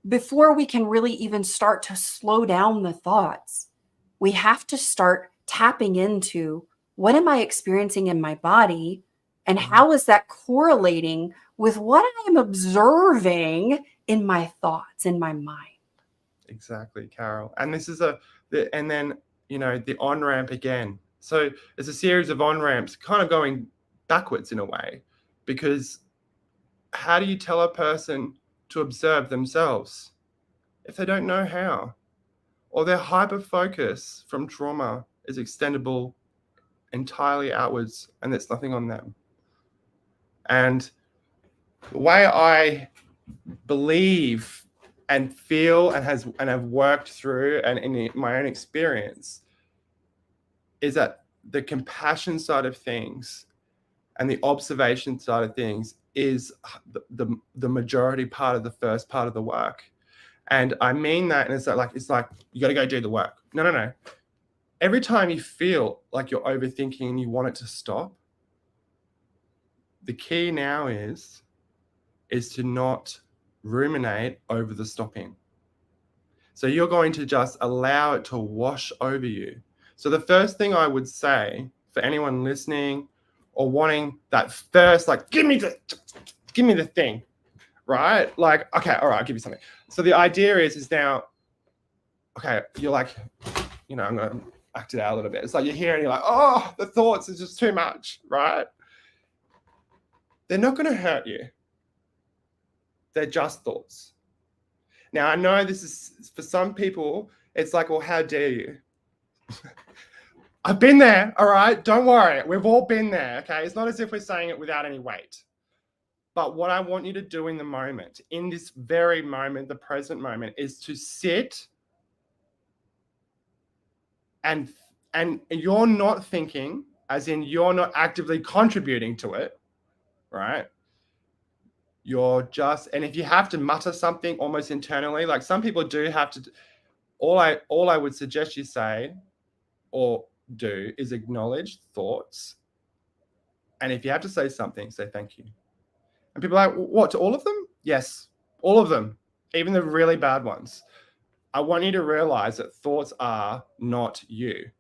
before we can really even start to slow down the thoughts, we have to start tapping into, what am I experiencing in my body? And how is that correlating with what I am observing in my thoughts, in my mind? Exactly, Carole. And this is the on-ramp again. So it's a series of on-ramps kind of going backwards in a way, because how do you tell a person to observe themselves if they don't know how? Or their hyper-focus from trauma is extendable entirely outwards, and there's nothing on them. And the way I believe and feel and have worked through, and in my own experience, is that the compassion side of things and the observation side of things is the majority part of the first part of the work. And I mean that, and it's like you got to go do the work. No. Every time you feel like you're overthinking and you want it to stop, the key now is to not ruminate over the stopping. So you're going to just allow it to wash over you. So the first thing I would say for anyone listening or wanting that first, like, give me the thing, right? Like, okay, all right, I'll give you something. So the idea is now, okay, you're like, I'm going to act it out a little bit. It's like you're here and you're like, oh, the thoughts is just too much, right? They're not going to hurt you. They're just thoughts. Now, I know this is, for some people, it's like, well, how dare you? I've been there, all right? Don't worry. We've all been there, okay? It's not as if we're saying it without any weight. But what I want you to do in the moment, in this very moment, the present moment, is to sit and you're not thinking, as in you're not actively contributing to it, right? You're just, and if you have to mutter something almost internally, like some people do have to, all I would suggest you say or do is acknowledge thoughts. And if you have to say something, say thank you. And people are like, what, to all of them? Yes, all of them, even the really bad ones. I want you to realize that thoughts are not you.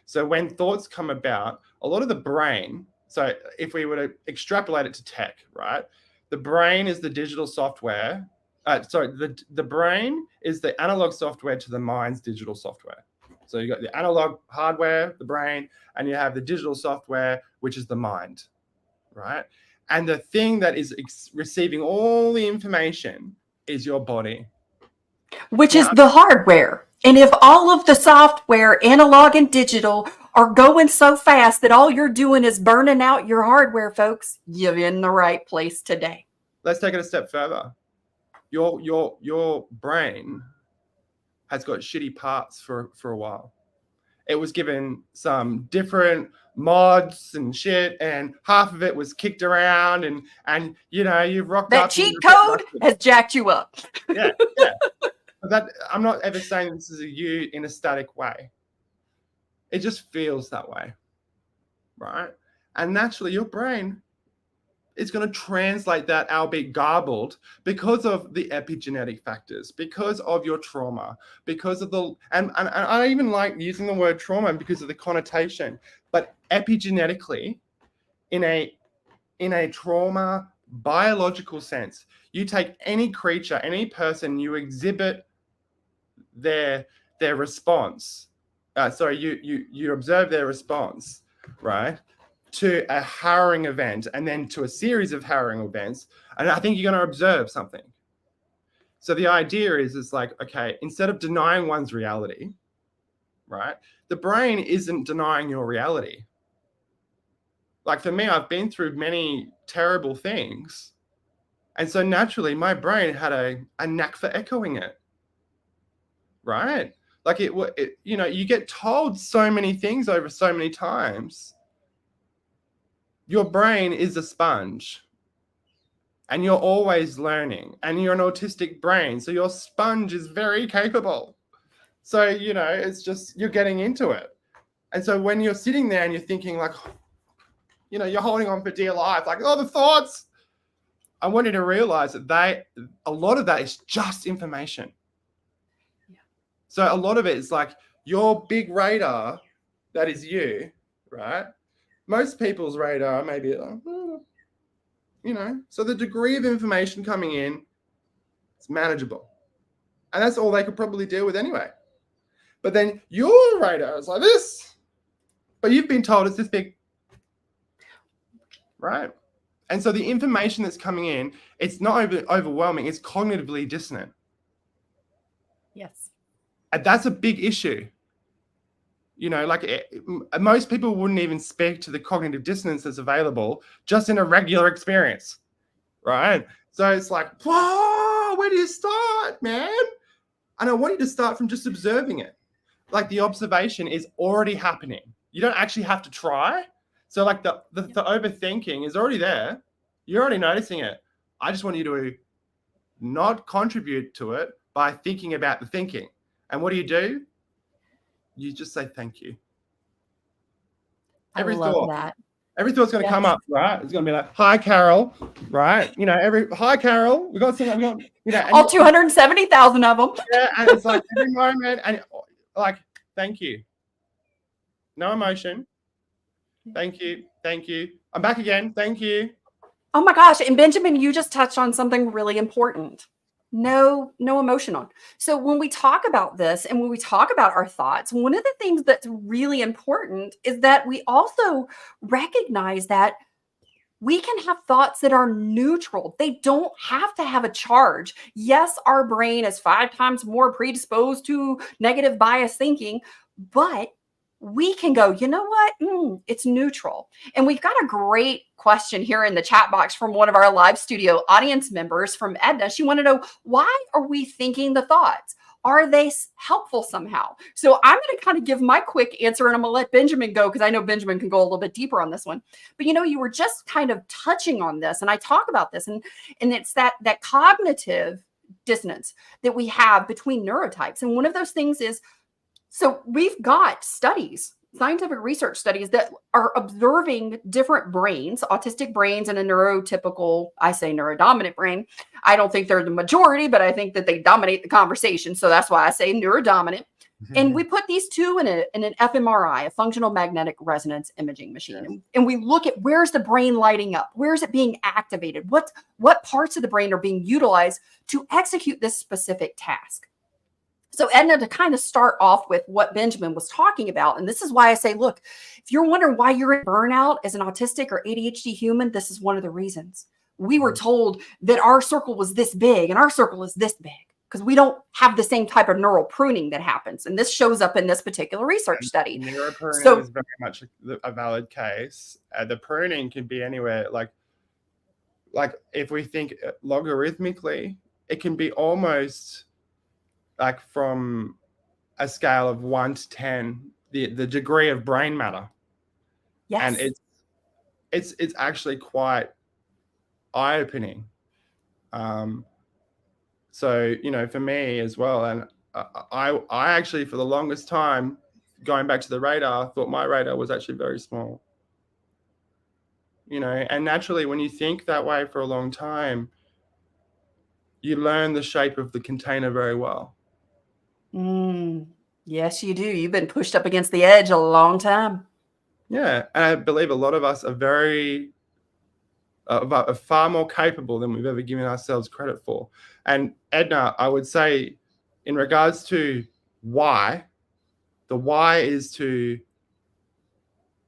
So when thoughts come about, a lot of the brain, so if we were to extrapolate it to tech, right? The brain is the digital software. The brain is the analog software to the mind's digital software. So you got the analog hardware, the brain, and you have the digital software, which is the mind, right? And the thing that is receiving all the information is your body. Which is the hardware. And if all of the software, analog and digital, are going so fast that all you're doing is burning out your hardware, folks, you're in the right place today. Let's take it a step further. Your brain has got shitty parts for a while. It was given some different mods and shit, and half of it was kicked around, and you've rocked that up. That cheat code has jacked you up. Yeah. That I'm not ever saying this is a you in a static way. It just feels that way, right? And naturally, your brain is going to translate that, albeit garbled, because of the epigenetic factors, because of your trauma, because of and I even like using the word trauma because of the connotation. But epigenetically, in a trauma biological sense, you take any creature, any person, you exhibit their response. You observe their response, right, to a harrowing event, and then to a series of harrowing events, and I think you're going to observe something. So the idea is like, okay, instead of denying one's reality, right, the brain isn't denying your reality. Like for me, I've been through many terrible things, and so naturally my brain had a knack for echoing it, right? Like you get told so many things over so many times. Your brain is a sponge, and you're always learning, and you're an autistic brain, so your sponge is very capable. So, it's just, you're getting into it. And so when you're sitting there and you're thinking like, you're holding on for dear life, like, oh, the thoughts, I want you to realize that a lot of that is just information. Yeah. So a lot of it is like your big radar, that is you, right? Most people's radar maybe, so the degree of information coming in, it's manageable. And that's all they could probably deal with anyway. But then your radar is like this, but you've been told it's this big, right? And so the information that's coming in, it's not overwhelming, it's cognitively dissonant. Yes. And that's a big issue. Most people wouldn't even speak to the cognitive dissonance that's available just in a regular experience, right? So it's like, whoa, where do you start, man? And I want you to start from just observing it. Like the observation is already happening. You don't actually have to try. So like the overthinking is already there. You're already noticing it. I just want you to not contribute to it by thinking about the thinking. And what do? You just say thank you. I love that. Every thought's going to come up, right? It's going to be like, "Hi, Carole," right? You know, "Hi, Carole." We got something. You know, all 270,000 of them. Yeah, and it's like every moment, and like, thank you. No emotion. Thank you. I'm back again. Thank you. Oh my gosh! And Benjamin, you just touched on something really important. No emotion on. So when we talk about this and when we talk about our thoughts, one of the things that's really important is that we also recognize that we can have thoughts that are neutral. They don't have to have a charge. Yes, our brain is 5 times more predisposed to negative bias thinking, but we can go, you know what? It's neutral. And we've got a great question here in the chat box from one of our live studio audience members, from Edna. She wanted to know, why are we thinking the thoughts? Are they helpful somehow? So I'm going to kind of give my quick answer, and I'm going to let Benjamin go because I know Benjamin can go a little bit deeper on this one. But you know, you were just kind of touching on this, and I talk about this, and it's that cognitive dissonance that we have between neurotypes. And one of those things is, so we've got studies, scientific research studies that are observing different brains, autistic brains and a neurotypical, I say neurodominant brain. I don't think they're the majority, but I think that they dominate the conversation. So that's why I say neurodominant. And we put these two in an fMRI, a functional magnetic resonance imaging machine. Yes. And we look at, where's the brain lighting up? Where's it being activated? What parts of the brain are being utilized to execute this specific task? So Edna, to kind of start off with what Benjamin was talking about, and this is why I say, look, if you're wondering why you're in burnout as an autistic or ADHD human, this is one of the reasons. We were told that our circle was this big and our circle is this big because we don't have the same type of neural pruning that happens. And this shows up in this particular research study. Neuropruning is very much a valid case. The pruning can be anywhere. Like if we think logarithmically, it can be almost like from a scale of 1 to 10, the degree of brain matter. Yes. And it's actually quite eye-opening. So, you know, for me as well, and I actually, for the longest time, going back to the radar, thought my radar was actually very small. You know, and naturally, when you think that way for a long time, you learn the shape of the container very well. Yes, you do. You've been pushed up against the edge a long time. Yeah, and I believe a lot of us are are far more capable than we've ever given ourselves credit for. And Edna, I would say, in regards to why, the why is to,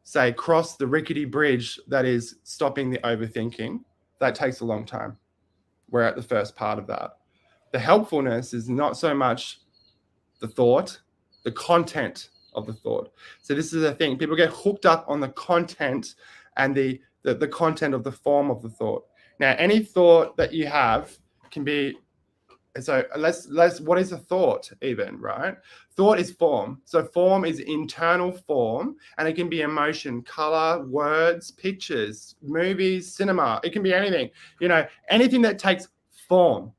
say, cross the rickety bridge that is stopping the overthinking. That takes a long time. We're at the first part of that. The helpfulness is not so much the thought, the content of the thought. So this is the thing. People get hooked up on the content and the content of the form of the thought. Now, any thought that you have can be, so let's what is a thought even, right? Thought is form. So form is internal form, and it can be emotion, color, words, pictures, movies, cinema. It can be anything, you know, anything that takes form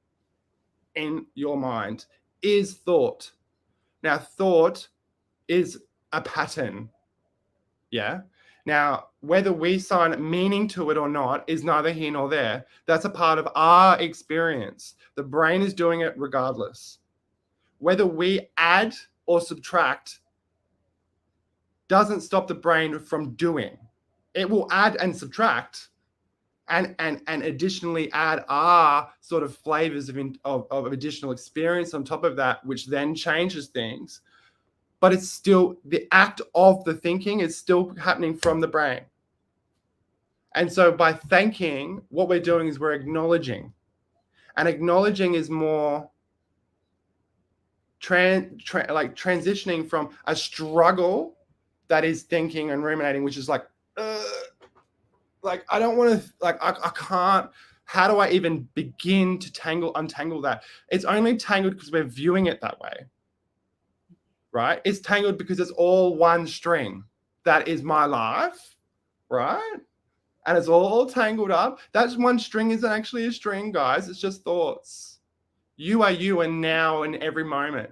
in your mind is thought. Now, thought is a pattern. Yeah. Now, whether we assign meaning to it or not is neither here nor there. That's a part of our experience. The brain is doing it regardless. Whether we add or subtract doesn't stop the brain from doing. It will add and subtract and additionally add our sort of flavors of additional experience on top of that, which then changes things. But it's still, the act of the thinking is still happening from the brain. And so by thanking, what we're doing is we're acknowledging. And acknowledging is more transitioning from a struggle that is thinking and ruminating, which is like I don't want to, I can't, how do I even begin to untangle that? It's only tangled because we're viewing it that way. Right? It's tangled because it's all one string. That is my life, right? And it's all tangled up. That one string isn't actually a string, guys. It's just thoughts. You are you and now in every moment.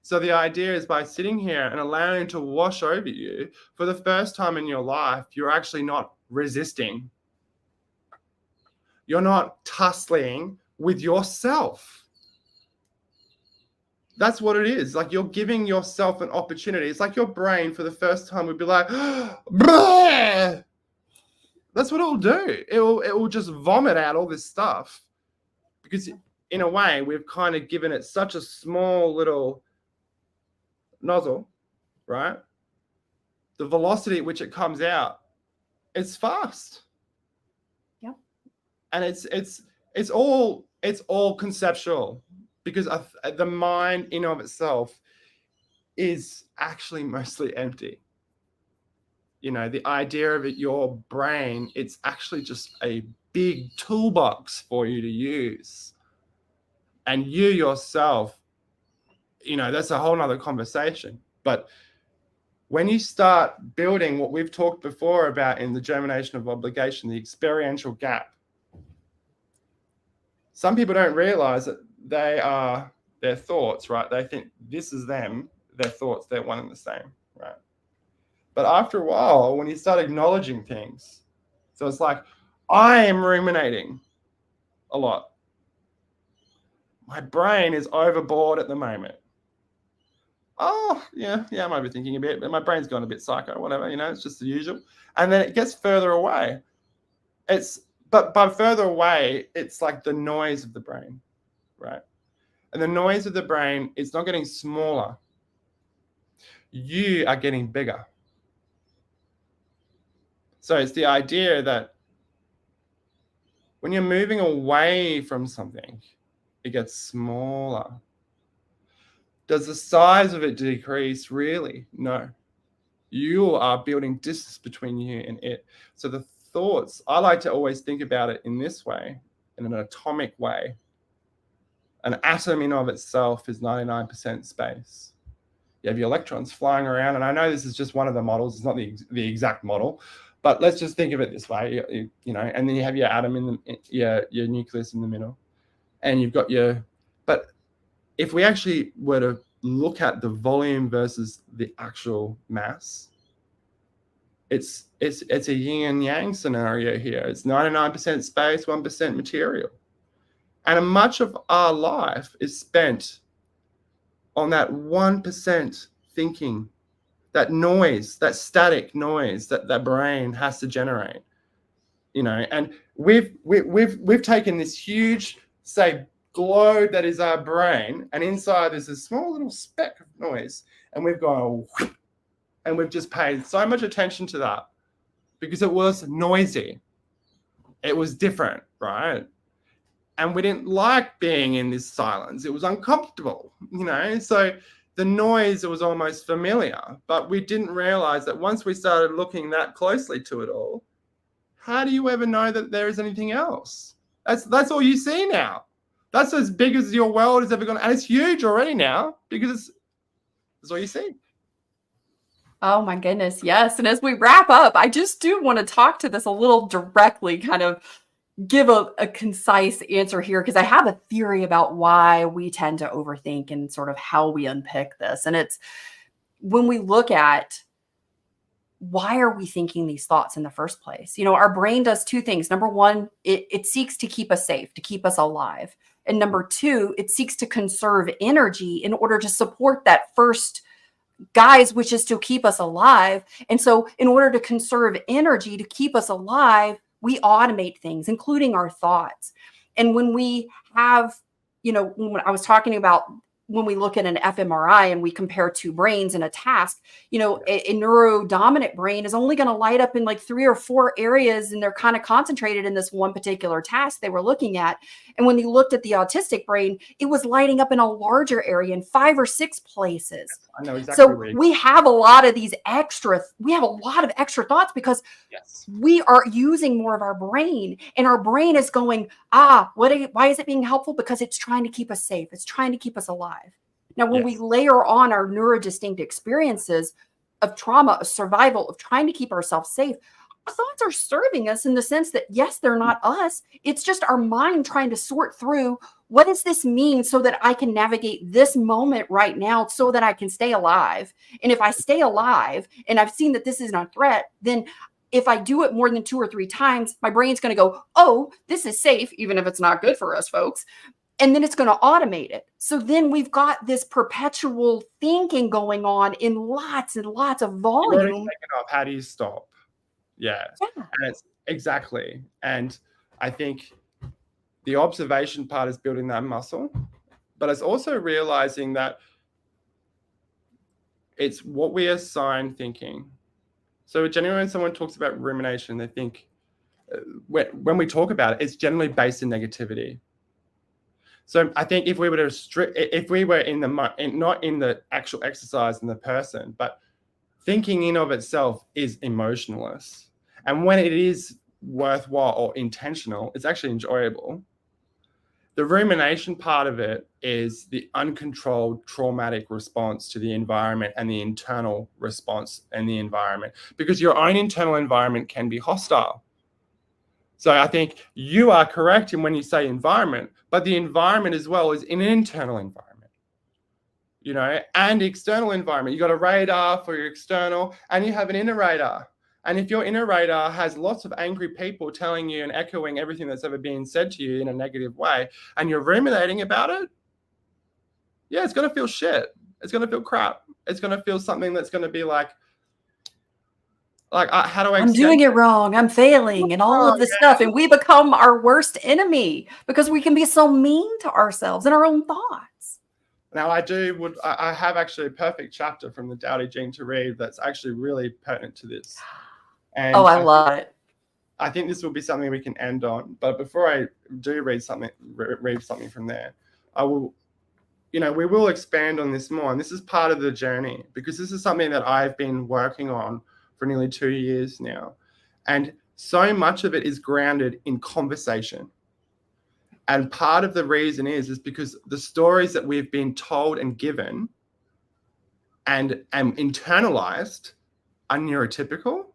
So the idea is by sitting here and allowing it to wash over you, for the first time in your life, you're actually not resisting. You're not tussling with yourself. That's what it is. Like, you're giving yourself an opportunity. It's like your brain for the first time would be like, bleh! That's what it'll do. It will just vomit out all this stuff, because in a way we've kind of given it such a small little nozzle, right? The velocity at which it comes out, it's fast. Yep. And it's all conceptual, because the mind in of itself is actually mostly empty. You know, the idea of it, your brain, it's actually just a big toolbox for you to use. And you yourself, you know, that's a whole nother conversation. But when you start building what we've talked before about in the germination of obligation, the experiential gap, some people don't realize that they are their thoughts, right? They think this is them, their thoughts, they're one and the same, right? But after a while, when you start acknowledging things, so it's like, I am ruminating a lot. My brain is overboard at the moment. Oh, yeah, I might be thinking a bit, but my brain's gone a bit psycho, whatever, you know, it's just the usual. And then it gets further away. But by further away, it's like the noise of the brain, right? And the noise of the brain, it's not getting smaller. You are getting bigger. So it's the idea that when you're moving away from something, it gets smaller. Does the size of it decrease? Really? No. You are building distance between you and it. So the thoughts, I like to always think about it in this way, in an atomic way. An atom in of itself is 99% space. You have your electrons flying around, and I know this is just one of the models, it's not the exact model, but let's just think of it this way, you know, and then you have your atom your nucleus in the middle, and you've got but if we actually were to look at the volume versus the actual mass, it's a yin and yang scenario here. It's 99% space, 1% material. And much of our life is spent on that 1% thinking, that noise, that static noise that brain has to generate, you know. And we've taken this huge, say, globe that is our brain, and inside there's a small little speck of noise, and we've gone, and we've just paid so much attention to that because it was noisy, it was different, right? And we didn't like being in this silence. It was uncomfortable, you know. So the noise, it was almost familiar, but we didn't realize that once we started looking that closely to it all, how do you ever know that there is anything else? That's all you see now. That's as big as your world has ever gone. And it's huge already now because it's all you see. Oh my goodness, yes. And as we wrap up, I just do want to talk to this a little directly, kind of give a concise answer here, because I have a theory about why we tend to overthink and sort of how we unpick this. And it's when we look at why are we thinking these thoughts in the first place? You know, our brain does two things. Number one, it seeks to keep us safe, to keep us alive. And number two, it seeks to conserve energy in order to support that first guise, which is to keep us alive. And so in order to conserve energy, to keep us alive, we automate things, including our thoughts. And when we have, you know, when I was talking about when we look at an fMRI and we compare two brains in a task, you know, a neurodominant brain is only going to light up in like 3 or 4 areas, and they're kind of concentrated in this one particular task they were looking at. And when you looked at the autistic brain, it was lighting up in a larger area in 5 or 6 places. I know exactly. So we have a lot of these extra thoughts because we are using more of our brain, and our brain is going, why is it being helpful? Because it's trying to keep us safe. It's trying to keep us alive. Now, when we layer on our neurodistinct experiences of trauma, of survival, of trying to keep ourselves safe, our thoughts are serving us in the sense that, yes, they're not us. It's just our mind trying to sort through what does this mean so that I can navigate this moment right now so that I can stay alive? And if I stay alive and I've seen that this isn't a threat, then if I do it more than 2 or 3 times, my brain's going to go, oh, this is safe, even if it's not good for us folks. And then it's going to automate it. So then we've got this perpetual thinking going on in lots and lots of You've already volume. taken off. How do you stop? Yeah. And it's exactly. And I think the observation part is building that muscle, but it's also realizing that it's what we assign thinking. So generally when someone talks about rumination, they think, when we talk about it, it's generally based in negativity. So I think if we were not in the actual exercise in the person, but thinking in of itself is emotionless. And when it is worthwhile or intentional, it's actually enjoyable. The rumination part of it is the uncontrolled traumatic response to the environment and the internal response in the environment, because your own internal environment can be hostile. So I think you are correct in when you say environment, but the environment as well is an internal environment, you know, and external environment. You got a radar for your external and you have an inner radar. And if your inner radar has lots of angry people telling you and echoing everything that's ever been said to you in a negative way, and you're ruminating about it, yeah, it's going to feel shit. It's going to feel crap. It's going to feel something that's going to be like, how do I? I'm doing it wrong. I'm failing and all of this stuff. And we become our worst enemy because we can be so mean to ourselves and our own thoughts. Now, I have actually a perfect chapter from the Tao Te Ching to read that's actually really pertinent to this. And I love it. I think this will be something we can end on. But before I do read something from there, we will expand on this more. And this is part of the journey, because this is something that I've been working on for nearly 2 years now. And so much of it is grounded in conversation. And part of the reason is because the stories that we've been told and given and internalized are neurotypical,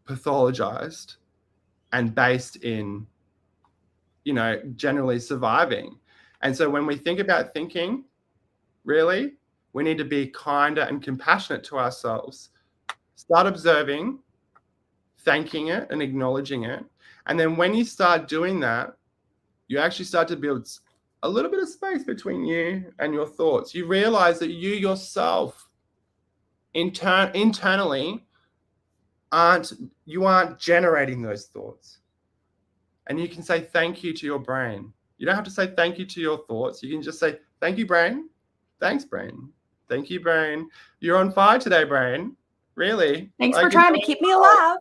pathologized, and based in, generally surviving. And so when we think about thinking, really, we need to be kinder and compassionate to ourselves. Start observing, thanking it and acknowledging it. And then when you start doing that, you actually start to build a little bit of space between you and your thoughts. You realize that you yourself internally aren't generating those thoughts. And you can say thank you to your brain. You don't have to say thank you to your thoughts. You can just say, thank you, brain. Thanks, brain. Thank you, brain. You're on fire today, brain. Really. Thanks for trying to keep me alive.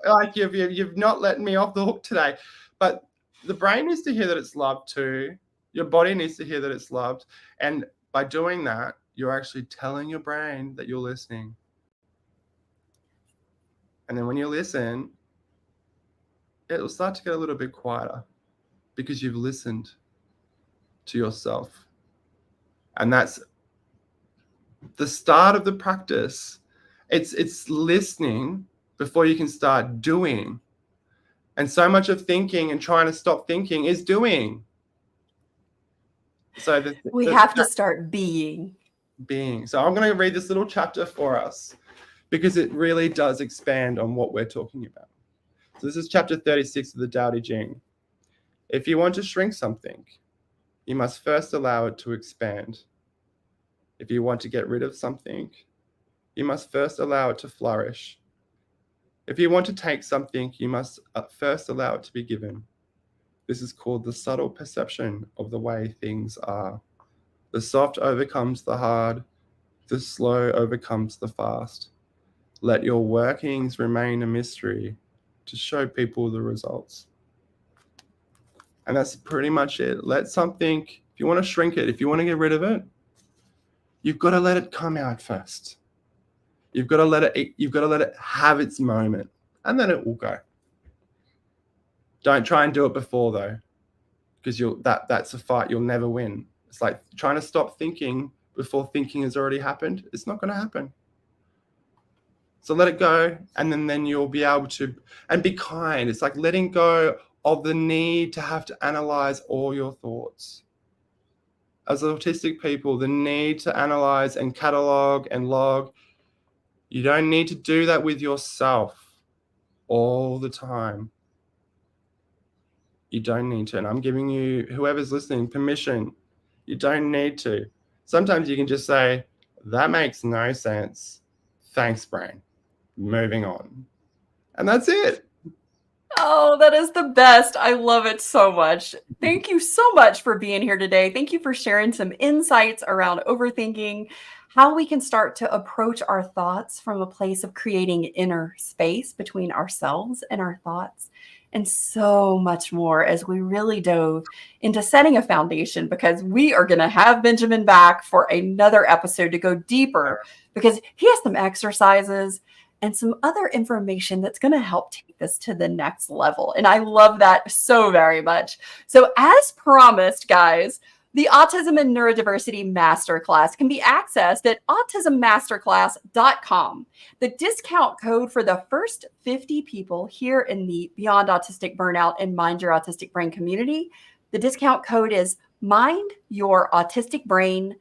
Like you've not let me off the hook today. But the brain needs to hear that it's loved too. Your body needs to hear that it's loved. And by doing that, you're actually telling your brain that you're listening. And then when you listen, it will start to get a little bit quieter because you've listened to yourself. And that's the start of the practice. It's listening before you can start doing. And so much of thinking and trying to stop thinking is doing. So we have to start being. So I'm going to read this little chapter for us because it really does expand on what we're talking about. So this is chapter 36 of the Tao Te Ching. If you want to shrink something, you must first allow it to expand. If you want to get rid of something, you must first allow it to flourish. If you want to take something, you must first allow it to be given. This is called the subtle perception of the way things are. The soft overcomes the hard. The slow overcomes the fast. Let your workings remain a mystery to show people the results. And that's pretty much it. Let something, if you want to shrink it, if you want to get rid of it, you've got to let it come out first. You've got to let it have its moment, and then it will go. Don't try and do it before though, because that's a fight you'll never win. It's like trying to stop thinking before thinking has already happened. It's not going to happen. So let it go, and then you'll be able to, and be kind. It's like letting go of the need to have to analyze all your thoughts. as autistic people, the need to analyze and catalog and log. You don't need to do that with yourself all the time. You don't need to. And I'm giving you, whoever's listening, permission. You don't need to. Sometimes you can just say, that makes no sense. Thanks, brain. Moving on. And that's it. Oh, that is the best. I love it so much. Thank you so much for being here today. Thank you for sharing some insights around overthinking, how we can start to approach our thoughts from a place of creating inner space between ourselves and our thoughts, and so much more as we really dove into setting a foundation, because we are going to have Benjamin back for another episode to go deeper, because he has some exercises and some other information that's going to help take this to the next level. And I love that so very much. So as promised, guys, the Autism and Neurodiversity MasterClass can be accessed at autismmasterclass.com. The discount code for the first 50 people here in the Beyond Autistic Burnout and Mind Your Autistic Brain community, the discount code is Mind Your Autistic Brain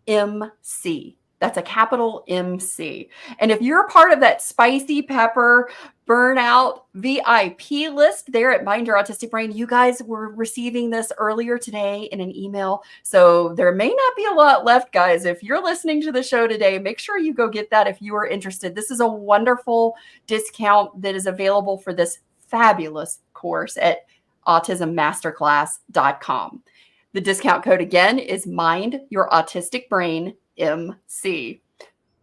MC. That's a capital MC. And if you're a part of that spicy pepper burnout VIP list there at Mind Your Autistic Brain, you guys were receiving this earlier today in an email. So there may not be a lot left, guys. If you're listening to the show today, make sure you go get that if you are interested. This is a wonderful discount that is available for this fabulous course at autismmasterclass.com. The discount code again is Mind Your Autistic Brain MC.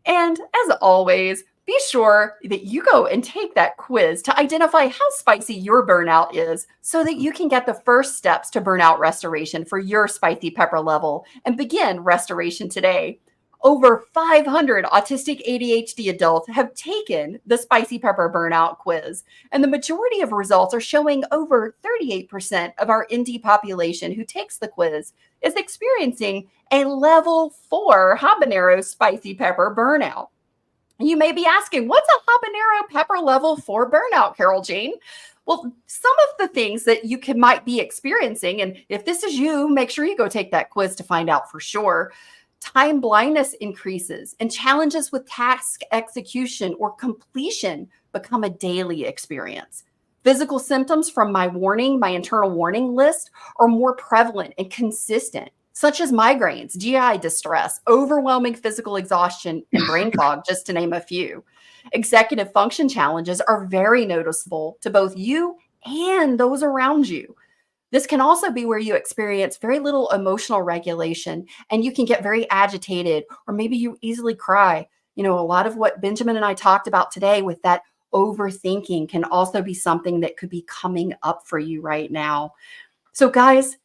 And as always, be sure that you go and take that quiz to identify how spicy your burnout is, so that you can get the first steps to burnout restoration for your spicy pepper level and begin restoration today. Over 500 autistic ADHD adults have taken the spicy pepper burnout quiz, and the majority of results are showing over 38% of our ND population who takes the quiz is experiencing a level 4 habanero spicy pepper burnout. You may be asking, what's a habanero pepper level 4 burnout, Carole Jean? Well, some of the things that you might be experiencing, and if this is you, make sure you go take that quiz to find out for sure. Time blindness increases, and challenges with task execution or completion become a daily experience. Physical symptoms from my internal warning list are more prevalent and consistent, such as migraines, GI distress, overwhelming physical exhaustion, and brain fog, just to name a few. Executive function challenges are very noticeable to both you and those around you. This can also be where you experience very little emotional regulation, and you can get very agitated, or maybe you easily cry. You know, a lot of what Benjamin and I talked about today with that overthinking can also be something that could be coming up for you right now. So guys,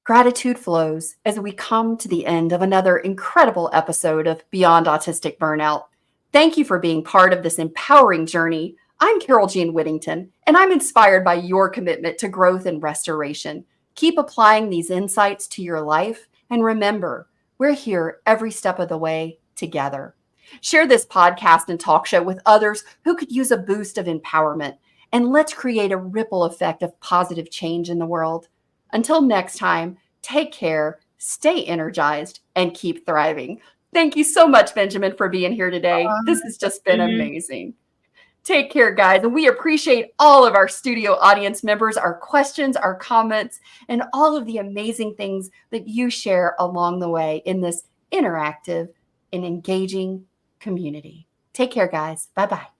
gratitude flows as we come to the end of another incredible episode of Beyond Autistic Burnout. Thank you for being part of this empowering journey. I'm Carole Jean Whittington, and I'm inspired by your commitment to growth and restoration. Keep applying these insights to your life, and remember, we're here every step of the way together. Share this podcast and talk show with others who could use a boost of empowerment, and let's create a ripple effect of positive change in the world. Until next time, take care, stay energized, and keep thriving. Thank you so much, Benjamin, for being here today. This has just been amazing. Take care, guys. And we appreciate all of our studio audience members, our questions, our comments, and all of the amazing things that you share along the way in this interactive and engaging community. Take care, guys. Bye-bye.